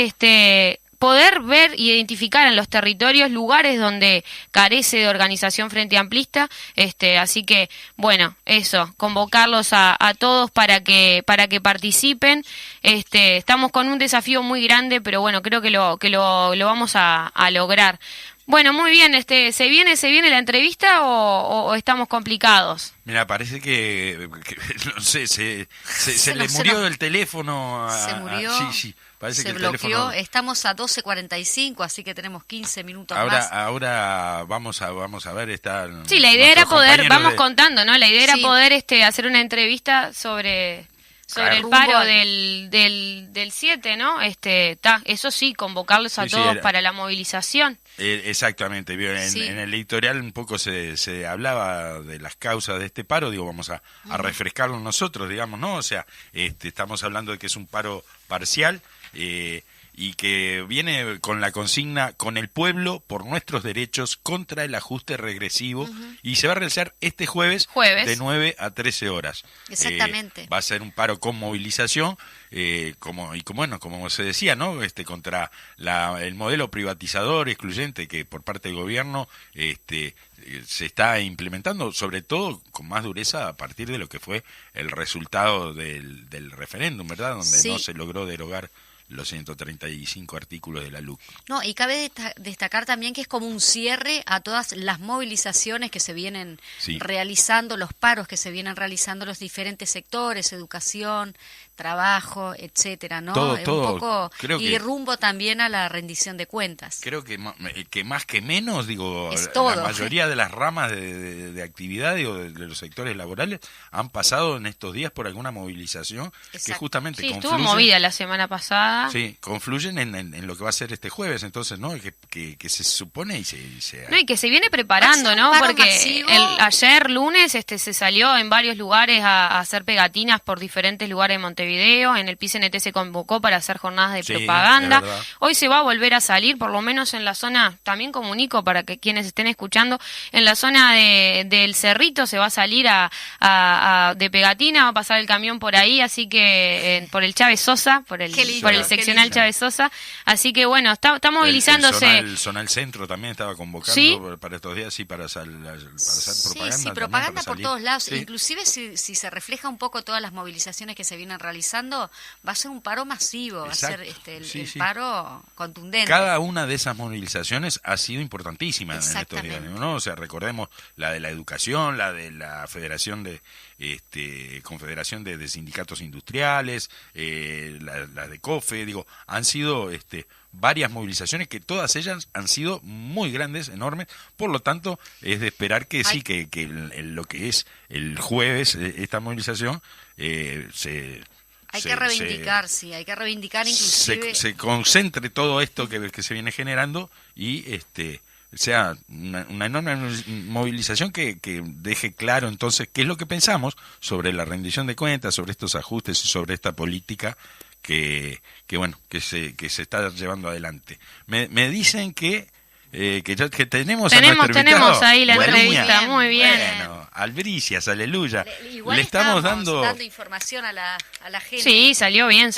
Speaker 2: poder ver y identificar en los territorios lugares donde carece de organización frente amplista, así que bueno, eso, convocarlos a todos para que participen. Estamos con un desafío muy grande, pero bueno, creo que lo vamos a lograr. Bueno, muy bien, ¿se viene la entrevista o estamos complicados?
Speaker 1: Mira, parece que no sé, se le murió el teléfono.
Speaker 4: Se murió.
Speaker 1: Sí, parece
Speaker 4: se
Speaker 1: que el
Speaker 4: bloqueó.
Speaker 1: teléfono.
Speaker 4: Estamos a 12:45, así que tenemos 15 minutos
Speaker 1: Ahora,
Speaker 4: más.
Speaker 1: ahora vamos a ver, está.
Speaker 2: Sí, la idea era poder, vamos contando, ¿no? La idea era
Speaker 4: Sí.
Speaker 2: poder hacer una entrevista sobre el
Speaker 4: Rumbo
Speaker 2: paro
Speaker 4: al-
Speaker 2: del 7, ¿no? Eso sí, convocarlos a
Speaker 1: Sí, sí,
Speaker 2: todos
Speaker 1: era.
Speaker 2: para la movilización.
Speaker 1: Exactamente, vio,
Speaker 4: Sí.
Speaker 1: en el editorial un poco se hablaba de las causas de este paro, digo, vamos a refrescarlo nosotros, digamos, ¿no? O sea, estamos hablando de que es un paro parcial y que viene con la consigna con el pueblo por nuestros derechos contra el ajuste regresivo y se va a realizar este jueves de 9 a 13 horas.
Speaker 4: Exactamente.
Speaker 1: Va a ser un paro con movilización, como se decía, ¿no? Contra el modelo privatizador excluyente que por parte del gobierno se está implementando, sobre todo con más dureza a partir de lo que fue el resultado del referéndum, ¿verdad? Donde
Speaker 4: Sí.
Speaker 1: no se logró derogar los 135 artículos de la LUC.
Speaker 4: No, y cabe destacar también que es como un cierre a todas las movilizaciones que se vienen
Speaker 1: Sí.
Speaker 4: realizando, los paros que se vienen realizando los diferentes sectores, educación, trabajo, etcétera, ¿no?
Speaker 1: Todo,
Speaker 4: Un
Speaker 1: todo,
Speaker 4: poco
Speaker 1: creo
Speaker 4: y
Speaker 1: que-
Speaker 4: rumbo también a la rendición de cuentas.
Speaker 1: Creo que más que menos, digo,
Speaker 4: Es todo.
Speaker 1: la mayoría de las ramas de actividad, digo, de los sectores laborales han pasado en estos días por alguna movilización que
Speaker 4: Exacto.
Speaker 1: justamente
Speaker 2: Sí, estuvo
Speaker 1: confluyen.
Speaker 2: movida la semana pasada.
Speaker 1: Sí, confluyen en lo que va a ser este jueves, entonces, ¿no? Que se supone y se
Speaker 2: No, y que se viene preparando,
Speaker 4: Va a ser
Speaker 2: ¿no?
Speaker 4: un paro
Speaker 2: Porque
Speaker 4: masivo.
Speaker 2: ayer lunes se salió en varios lugares a hacer pegatinas por diferentes lugares de Montevideo. En el PCNT se convocó para hacer jornadas de
Speaker 1: Sí,
Speaker 2: propaganda.
Speaker 1: es verdad.
Speaker 2: Hoy se va a volver a salir, por lo menos en la zona, también comunico para que quienes estén escuchando, en la zona del Cerrito se va a salir de pegatina, va a pasar el camión por ahí, así que por el Chávez Sosa, por el
Speaker 4: Qué lindo,
Speaker 2: por el
Speaker 4: qué
Speaker 2: seccional
Speaker 4: lindo.
Speaker 2: Chávez Sosa. Así que bueno, está movilizándose.
Speaker 1: El Zonal Centro también estaba convocando
Speaker 2: Sí.
Speaker 1: para estos días, sí, para hacer propaganda.
Speaker 4: Sí,
Speaker 1: también,
Speaker 4: propaganda
Speaker 1: para
Speaker 4: por
Speaker 1: salir.
Speaker 4: todos lados.
Speaker 1: Sí.
Speaker 4: Inclusive si se refleja un poco todas las movilizaciones que se vienen realizando, va a ser un paro masivo, va a ser
Speaker 1: Exacto.
Speaker 4: el
Speaker 1: Sí, sí.
Speaker 4: paro contundente.
Speaker 1: Cada una de esas movilizaciones ha sido importantísima en estos días,
Speaker 4: Exactamente.
Speaker 1: ¿no? O sea, recordemos la de la educación, la de la Federación Confederación de Sindicatos Industriales, la de COFE, digo, han sido varias movilizaciones que todas ellas han sido muy grandes, enormes, por lo tanto es de esperar que sí, que lo que es el jueves esta movilización
Speaker 4: Hay que reivindicar, sí, hay que reivindicar inclusive.
Speaker 1: se concentre todo esto que se viene generando y sea una enorme movilización que deje claro entonces qué es lo que pensamos sobre la rendición de cuentas, sobre estos ajustes y sobre esta política que se está llevando adelante. Me dicen que tenemos a nuestro
Speaker 2: Tenemos
Speaker 1: invitado.
Speaker 2: ahí la
Speaker 1: Bueno,
Speaker 2: entrevista, muy bien.
Speaker 1: Bueno, albricias, aleluya.
Speaker 4: Igual
Speaker 1: Le estamos dando
Speaker 4: información a la gente.
Speaker 2: Sí, salió bien,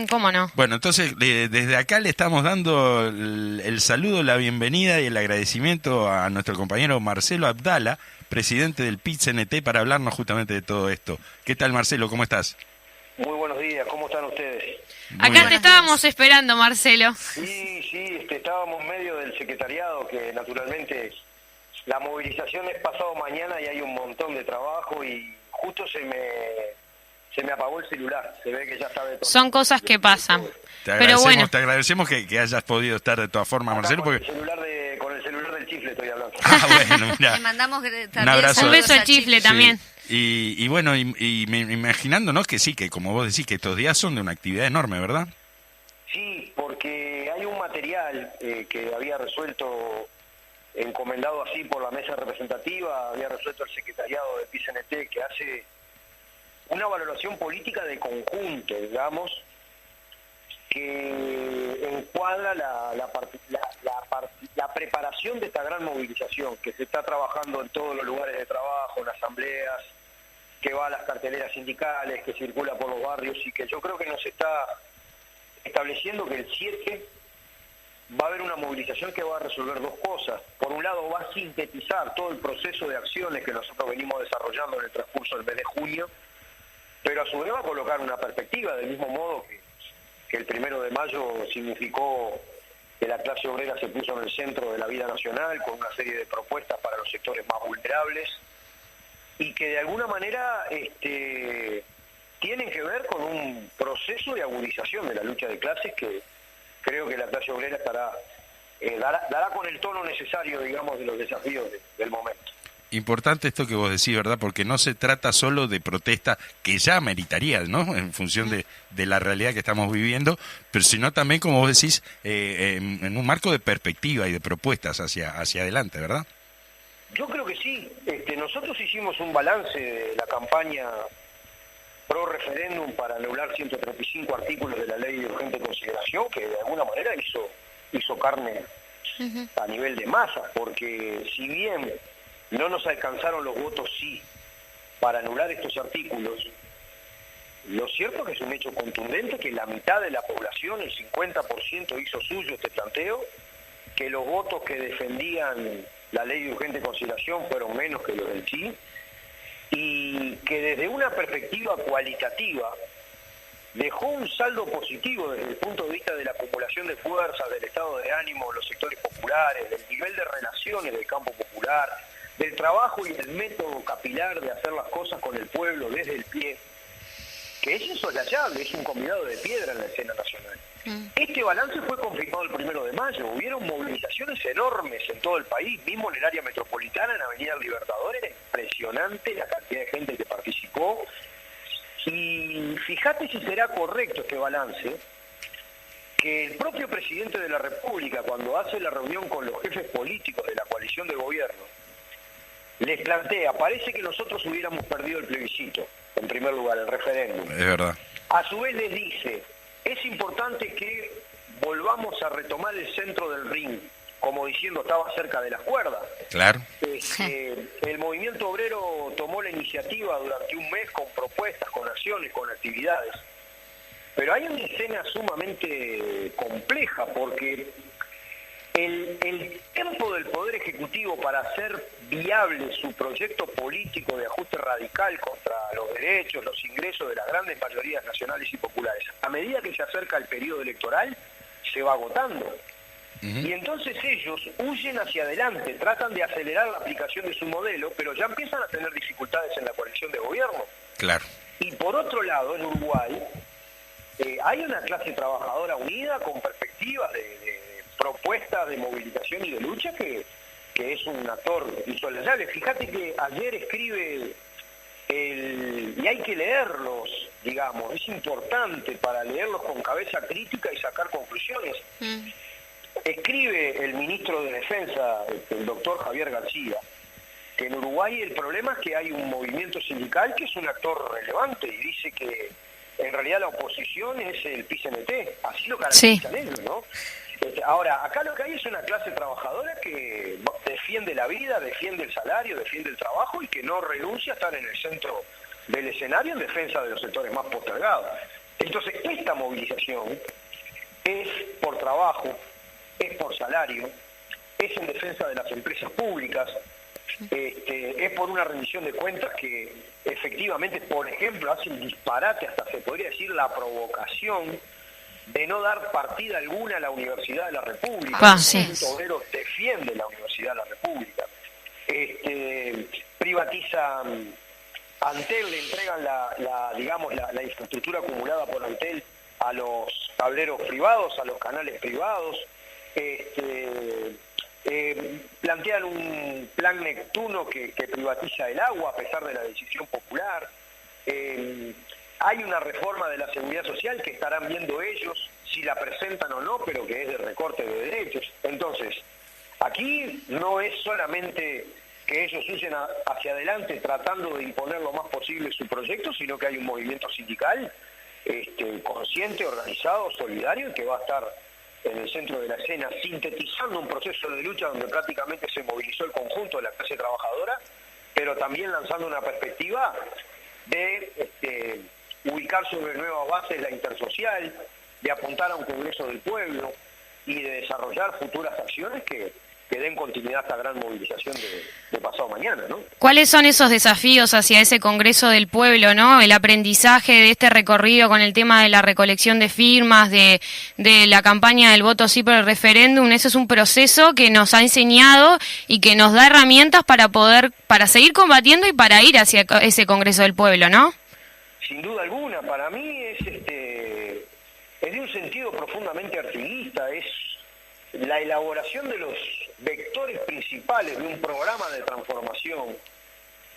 Speaker 2: cómo no.
Speaker 1: Bueno, entonces desde acá le estamos dando el saludo, la bienvenida y el agradecimiento a nuestro compañero Marcelo Abdala, presidente del PIT-CNT, para hablarnos justamente de todo esto. ¿Qué tal, Marcelo? ¿Cómo estás?
Speaker 7: Muy buenos días, ¿cómo están ustedes?
Speaker 1: Muy
Speaker 2: Acá
Speaker 1: bien.
Speaker 2: te estábamos esperando, Marcelo.
Speaker 7: Sí, estábamos en medio del secretariado, que naturalmente la movilización es pasado mañana y hay un montón de trabajo y justo se me apagó el celular, se ve que ya está detonado.
Speaker 2: Son cosas que pasan.
Speaker 1: Te
Speaker 2: Pero bueno,
Speaker 1: agradecemos que hayas podido estar de todas formas,
Speaker 7: Acá
Speaker 1: Marcelo,
Speaker 7: con
Speaker 1: porque...
Speaker 7: el celular del chifle estoy hablando.
Speaker 1: Bueno, mirá.
Speaker 4: Le mandamos también
Speaker 1: abrazo.
Speaker 2: un
Speaker 4: saludos
Speaker 2: beso al
Speaker 4: a
Speaker 2: Chifle
Speaker 1: Sí.
Speaker 2: también.
Speaker 1: Y bueno, y me imaginándonos que sí, que como vos decís, que estos días son de una actividad enorme, ¿verdad?
Speaker 7: Sí, porque hay un material que había resuelto, encomendado así por la mesa representativa, había resuelto el secretariado del PICNT, que hace una valoración política de conjunto, digamos, que encuadra la preparación de esta gran movilización que se está trabajando en todos los lugares de trabajo, en asambleas, que va a las carteleras sindicales, que circula por los barrios y que yo creo que nos está estableciendo que el 7 va a haber una movilización que va a resolver dos cosas. Por un lado, va a sintetizar todo el proceso de acciones que nosotros venimos desarrollando en el transcurso del mes de junio, pero a su vez va a colocar una perspectiva, del mismo modo que el 1 de mayo significó que la clase obrera se puso en el centro de la vida nacional con una serie de propuestas para los sectores más vulnerables y que de alguna manera tienen que ver con un proceso de agudización de la lucha de clases que creo que la clase obrera dará con el tono necesario, digamos, de los desafíos del momento.
Speaker 1: Importante esto que vos decís, ¿verdad? Porque no se trata solo de protesta que ya meritaría, ¿no? En función de la realidad que estamos viviendo, pero sino también, como vos decís, en un marco de perspectiva y de propuestas hacia adelante, ¿verdad?
Speaker 7: Yo creo que sí. Nosotros hicimos un balance de la campaña pro referéndum para anular 135 artículos de la ley de urgente consideración, que de alguna manera hizo carne a nivel de masa, porque si bien no nos alcanzaron los votos sí para anular estos artículos, lo cierto es que es un hecho contundente que la mitad de la población, el 50%, hizo suyo este planteo, que los votos que defendían la ley de urgente consideración fueron menos que los del sí, y que desde una perspectiva cualitativa dejó un saldo positivo desde el punto de vista de la acumulación de fuerzas, del estado de ánimo de los sectores populares, del nivel de relaciones del campo popular, del trabajo y del método capilar de hacer las cosas con el pueblo desde el pie, que es insoslayable, es un combinado de piedra en la escena nacional. Este balance fue confirmado el 1 de mayo, hubieron movilizaciones enormes en todo el país, mismo en el área metropolitana, en Avenida Libertadores, era impresionante la cantidad de gente que participó, y fíjate si será correcto este balance, que el propio presidente de la República, cuando hace la reunión con los jefes políticos de la coalición de gobierno, les plantea, parece que nosotros hubiéramos perdido el plebiscito, en primer lugar, el referéndum.
Speaker 1: Es verdad.
Speaker 7: A su vez les dice, es importante que volvamos a retomar el centro del ring, como diciendo estaba cerca de las cuerdas.
Speaker 1: Claro.
Speaker 7: El movimiento obrero tomó la iniciativa durante un mes con propuestas, con acciones, con actividades. Pero hay una escena sumamente compleja porque el tiempo del Poder Ejecutivo para hacer viable su proyecto político de ajuste radical contra los derechos, los ingresos de las grandes mayorías nacionales y populares, a medida que se acerca el periodo electoral, se va agotando. Y entonces ellos huyen hacia adelante, tratan de acelerar la aplicación de su modelo, pero ya empiezan a tener dificultades en la coalición de gobierno.
Speaker 1: Claro.
Speaker 7: Y por otro lado, en Uruguay, hay una clase trabajadora unida con perspectivas de propuestas de movilización y de lucha que es un actor insoslayable. Fíjate que ayer escribe, y hay que leerlos, digamos, es importante para leerlos con cabeza crítica y sacar conclusiones. Escribe el ministro de Defensa, el doctor Javier García, que en Uruguay el problema es que hay un movimiento sindical que es un actor relevante y dice que en realidad la oposición es el PCNT, así lo caracterizan ellos, ¿no? Ahora, acá lo que hay es una clase trabajadora que defiende la vida, defiende el salario, defiende el trabajo y que no renuncia a estar en el centro del escenario en defensa de los sectores más postergados. Entonces, esta movilización es por trabajo, es por salario, es en defensa de las empresas públicas, es por una rendición de cuentas que efectivamente, por ejemplo, hace un disparate, hasta se podría decir la provocación de no dar partida alguna a la Universidad de la República. El movimiento obrero defiende la Universidad de la República. Privatiza Antel, le entregan la infraestructura acumulada por Antel a los tableros privados, a los canales privados. Plantean un plan Neptuno que privatiza el agua a pesar de la decisión popular. Hay una reforma de la seguridad social que estarán viendo ellos si la presentan o no, pero que es de recorte de derechos. Entonces, aquí no es solamente que ellos huyen hacia adelante tratando de imponer lo más posible su proyecto, sino que hay un movimiento sindical consciente, organizado, solidario, y que va a estar en el centro de la escena, sintetizando un proceso de lucha donde prácticamente se movilizó el conjunto de la clase trabajadora, pero también lanzando una perspectiva de ubicar sobre nuevas bases la intersocial, de apuntar a un Congreso del Pueblo, y de desarrollar futuras acciones que den continuidad a esta gran movilización de pasado mañana, ¿no?
Speaker 2: ¿Cuáles son esos desafíos hacia ese Congreso del Pueblo, no? El aprendizaje de este recorrido con el tema de la recolección de firmas, de la campaña del voto sí por el referéndum. Ese es un proceso que nos ha enseñado y que nos da herramientas para seguir combatiendo y para ir hacia ese Congreso del Pueblo, ¿no?
Speaker 7: Sin duda alguna, para mí es de un sentido profundamente artiguista, es la elaboración de los vectores principales de un programa de transformación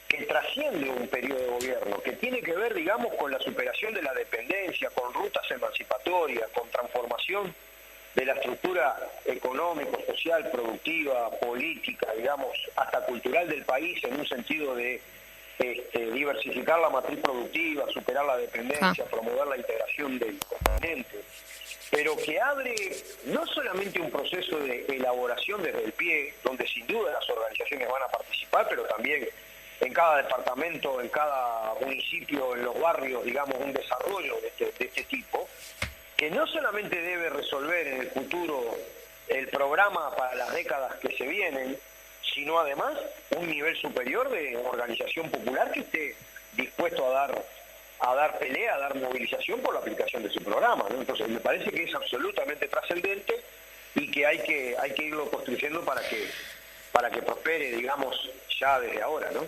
Speaker 7: que trasciende un periodo de gobierno, que tiene que ver, digamos, con la superación de la dependencia, con rutas emancipatorias, con transformación de la estructura económica, social, productiva, política, digamos, hasta cultural del país, en un sentido de diversificar la matriz productiva, superar la dependencia, promover la integración del continente, pero que abre no solamente un proceso de elaboración desde el pie, donde sin duda las organizaciones van a participar, pero también en cada departamento, en cada municipio, en los barrios, digamos, un desarrollo de este tipo, que no solamente debe resolver en el futuro el programa para las décadas que se vienen, sino además un nivel superior de organización popular que esté dispuesto a dar pelea, a dar movilización por la aplicación de su programa, ¿no? Entonces me parece que es absolutamente trascendente y que hay que irlo construyendo para que prospere, digamos, ya desde ahora, ¿no?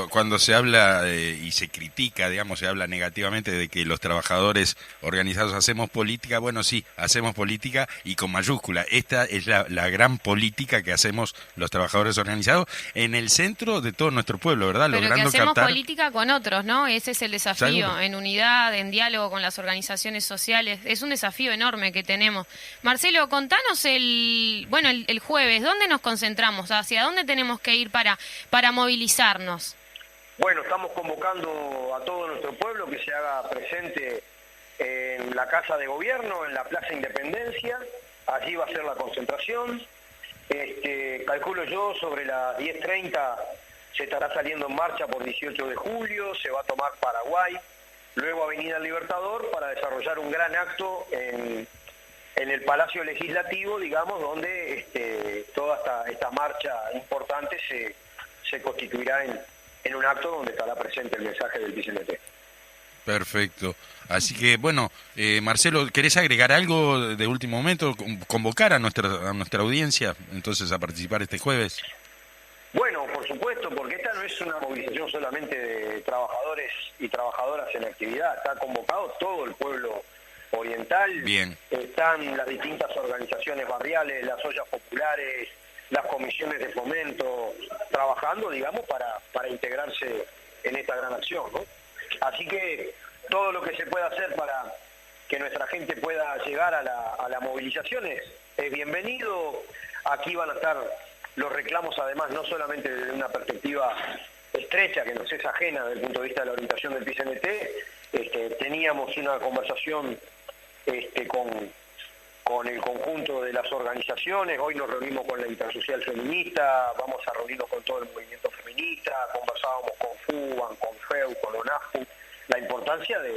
Speaker 1: Cuando se habla y se critica, digamos, se habla negativamente de que los trabajadores organizados hacemos política, bueno, sí, hacemos política y con mayúscula. Esta es la gran política que hacemos los trabajadores organizados en el centro de todo nuestro pueblo, ¿verdad?
Speaker 2: Pero
Speaker 1: logrando
Speaker 2: que hacemos
Speaker 1: captar
Speaker 2: política con otros, ¿no? Ese es el desafío,
Speaker 1: ¿Seguro?
Speaker 2: en unidad, en diálogo con las organizaciones sociales. Es un desafío enorme que tenemos. Marcelo, contanos el jueves, ¿dónde nos concentramos? ¿Hacia dónde tenemos que ir para movilizarnos?
Speaker 7: Bueno, estamos convocando a todo nuestro pueblo que se haga presente en la Casa de Gobierno, en la Plaza Independencia. Allí va a ser la concentración. Calculo yo, sobre las 10:30 se estará saliendo en marcha por 18 de julio, se va a tomar Paraguay, luego Avenida Libertador para desarrollar un gran acto en el Palacio Legislativo, digamos, donde toda esta marcha importante se constituirá en un acto donde estará presente el mensaje del PCNT.
Speaker 1: Perfecto. Así que, bueno, Marcelo, ¿querés agregar algo de último momento? ¿Convocar a nuestra audiencia, entonces, a participar este jueves?
Speaker 7: Bueno, por supuesto, porque esta no es una movilización solamente de trabajadores y trabajadoras en actividad. Está convocado todo el pueblo oriental.
Speaker 1: Bien.
Speaker 7: Están las distintas organizaciones barriales, las ollas populares, las comisiones de fomento, trabajando, digamos, para integrarse en esta gran acción, ¿no? Así que todo lo que se pueda hacer para que nuestra gente pueda llegar a la movilización es bienvenido. Aquí van a estar los reclamos, además, no solamente desde una perspectiva estrecha, que nos es ajena desde el punto de vista de la orientación del PCNT. Teníamos una conversación con el conjunto de las organizaciones. Hoy nos reunimos con la Intersocial Feminista, vamos a reunirnos con todo el movimiento feminista, conversábamos con FUBAN, con FEU, con ONAFU, la importancia de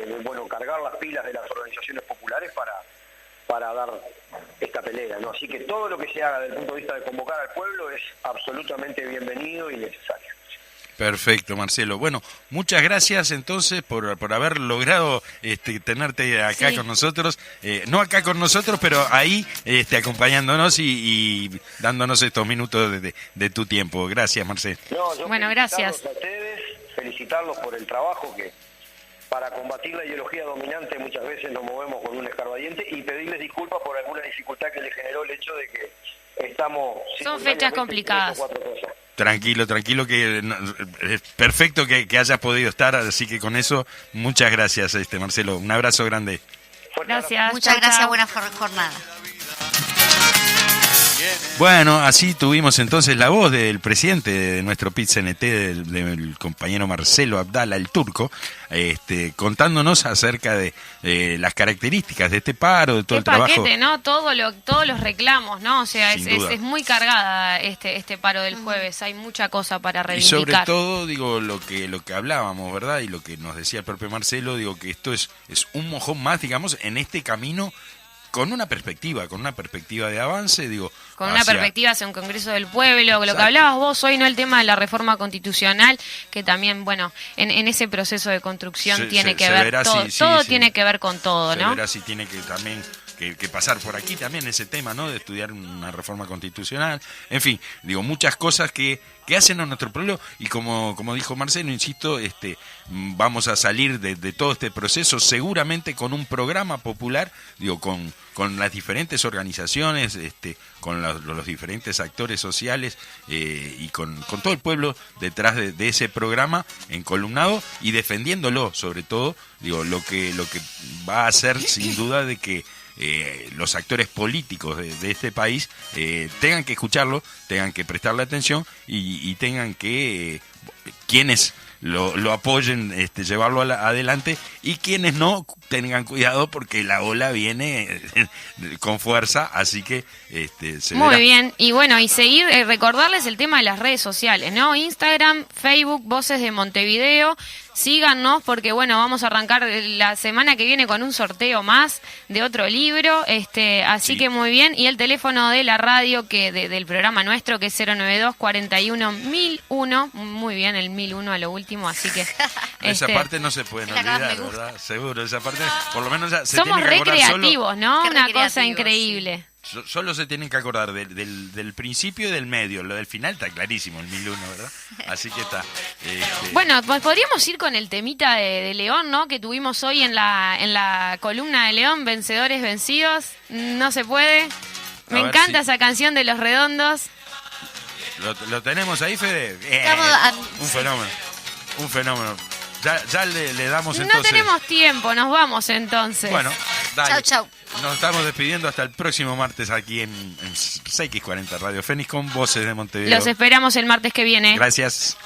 Speaker 7: cargar las pilas de las organizaciones populares para dar esta pelea, ¿no? Así que todo lo que se haga desde el punto de vista de convocar al pueblo es absolutamente bienvenido y necesario.
Speaker 1: Perfecto, Marcelo. Bueno, muchas gracias entonces por haber logrado tenerte acá con nosotros. No acá con nosotros, pero ahí acompañándonos y dándonos estos minutos de tu tiempo. Gracias, Marcelo.
Speaker 2: Bueno, gracias
Speaker 7: a ustedes, felicitarlos por el trabajo que para combatir la ideología dominante muchas veces nos movemos con un escarbadiente y pedirles disculpas por alguna dificultad que les generó el hecho de que estamos...
Speaker 2: Son fechas complicadas.
Speaker 1: Tranquilo, que es perfecto que hayas podido estar, así que con eso, muchas gracias, Marcelo. Un abrazo grande.
Speaker 2: Gracias.
Speaker 4: Muchas gracias, buena jornada.
Speaker 1: Bueno, así tuvimos entonces la voz del presidente de nuestro PIT-CNT, del compañero Marcelo Abdala, el turco, contándonos acerca de las características de este paro, de todo el trabajo.
Speaker 2: Paquete, ¿no? Todos los reclamos, ¿no? O sea, es muy cargada este paro del jueves. Hay mucha cosa para reivindicar.
Speaker 1: Y sobre todo, digo, lo que hablábamos, ¿verdad? Y lo que nos decía el propio Marcelo, digo que esto es un mojón más, digamos, en este camino con una perspectiva de avance, digo,
Speaker 2: con una perspectiva hacia un Congreso del Pueblo, lo que hablabas vos hoy, no el tema de la reforma constitucional, que también, bueno, en ese proceso de construcción tiene que ver,
Speaker 1: verá
Speaker 2: todo, todo tiene que ver con todo, ¿no?
Speaker 1: Se verá si tiene que también que pasar por aquí también ese tema, ¿no? De estudiar una reforma constitucional, en fin, digo, muchas cosas que hacen a nuestro pueblo, y como dijo Marcelo, insisto, vamos a salir de todo este proceso seguramente con un programa popular, digo, con las diferentes organizaciones, con los diferentes actores sociales, y con todo el pueblo detrás de ese programa encolumnado y defendiéndolo, sobre todo, digo, lo que va a hacer sin duda de que los actores políticos de este país tengan que escucharlo, tengan que prestarle atención y tengan que quienes lo apoyen, llevarlo adelante, y quienes no, tengan cuidado porque la ola viene con fuerza, así que se
Speaker 2: muy
Speaker 1: verá.
Speaker 2: bien, y bueno, y seguir, recordarles el tema de las redes sociales, ¿no? Instagram, Facebook, Voces de Montevideo, síganos porque bueno, vamos a arrancar la semana que viene con un sorteo más de otro libro, así que muy bien, y el teléfono de la radio del programa nuestro, que es 092 41 1001, muy bien, el 1001 a lo último, así que
Speaker 1: esa parte no se pueden olvidar, ¿verdad? Seguro, esa parte, por lo menos ya se
Speaker 2: somos
Speaker 1: tiene que acordar
Speaker 2: recreativos, ¿no?
Speaker 4: Qué
Speaker 2: Una
Speaker 4: recreativos,
Speaker 2: cosa increíble.
Speaker 1: Solo se tienen que acordar del principio y del medio. Lo del final está clarísimo, el 1001, ¿verdad? Así que está.
Speaker 2: Bueno, pues podríamos ir con el temita de León, ¿no? Que tuvimos hoy en la columna de León, Vencedores Vencidos. No se puede. Me encanta esa canción de Los Redondos.
Speaker 1: ¿Lo tenemos ahí, Fede? Un fenómeno. Ya le damos entonces.
Speaker 2: No tenemos tiempo, nos vamos entonces.
Speaker 1: Bueno, dale.
Speaker 4: Chau.
Speaker 1: Nos estamos despidiendo hasta el próximo martes aquí en CX40 Radio Fénix con Voces de Montevideo.
Speaker 2: Los esperamos el martes que viene.
Speaker 1: Gracias.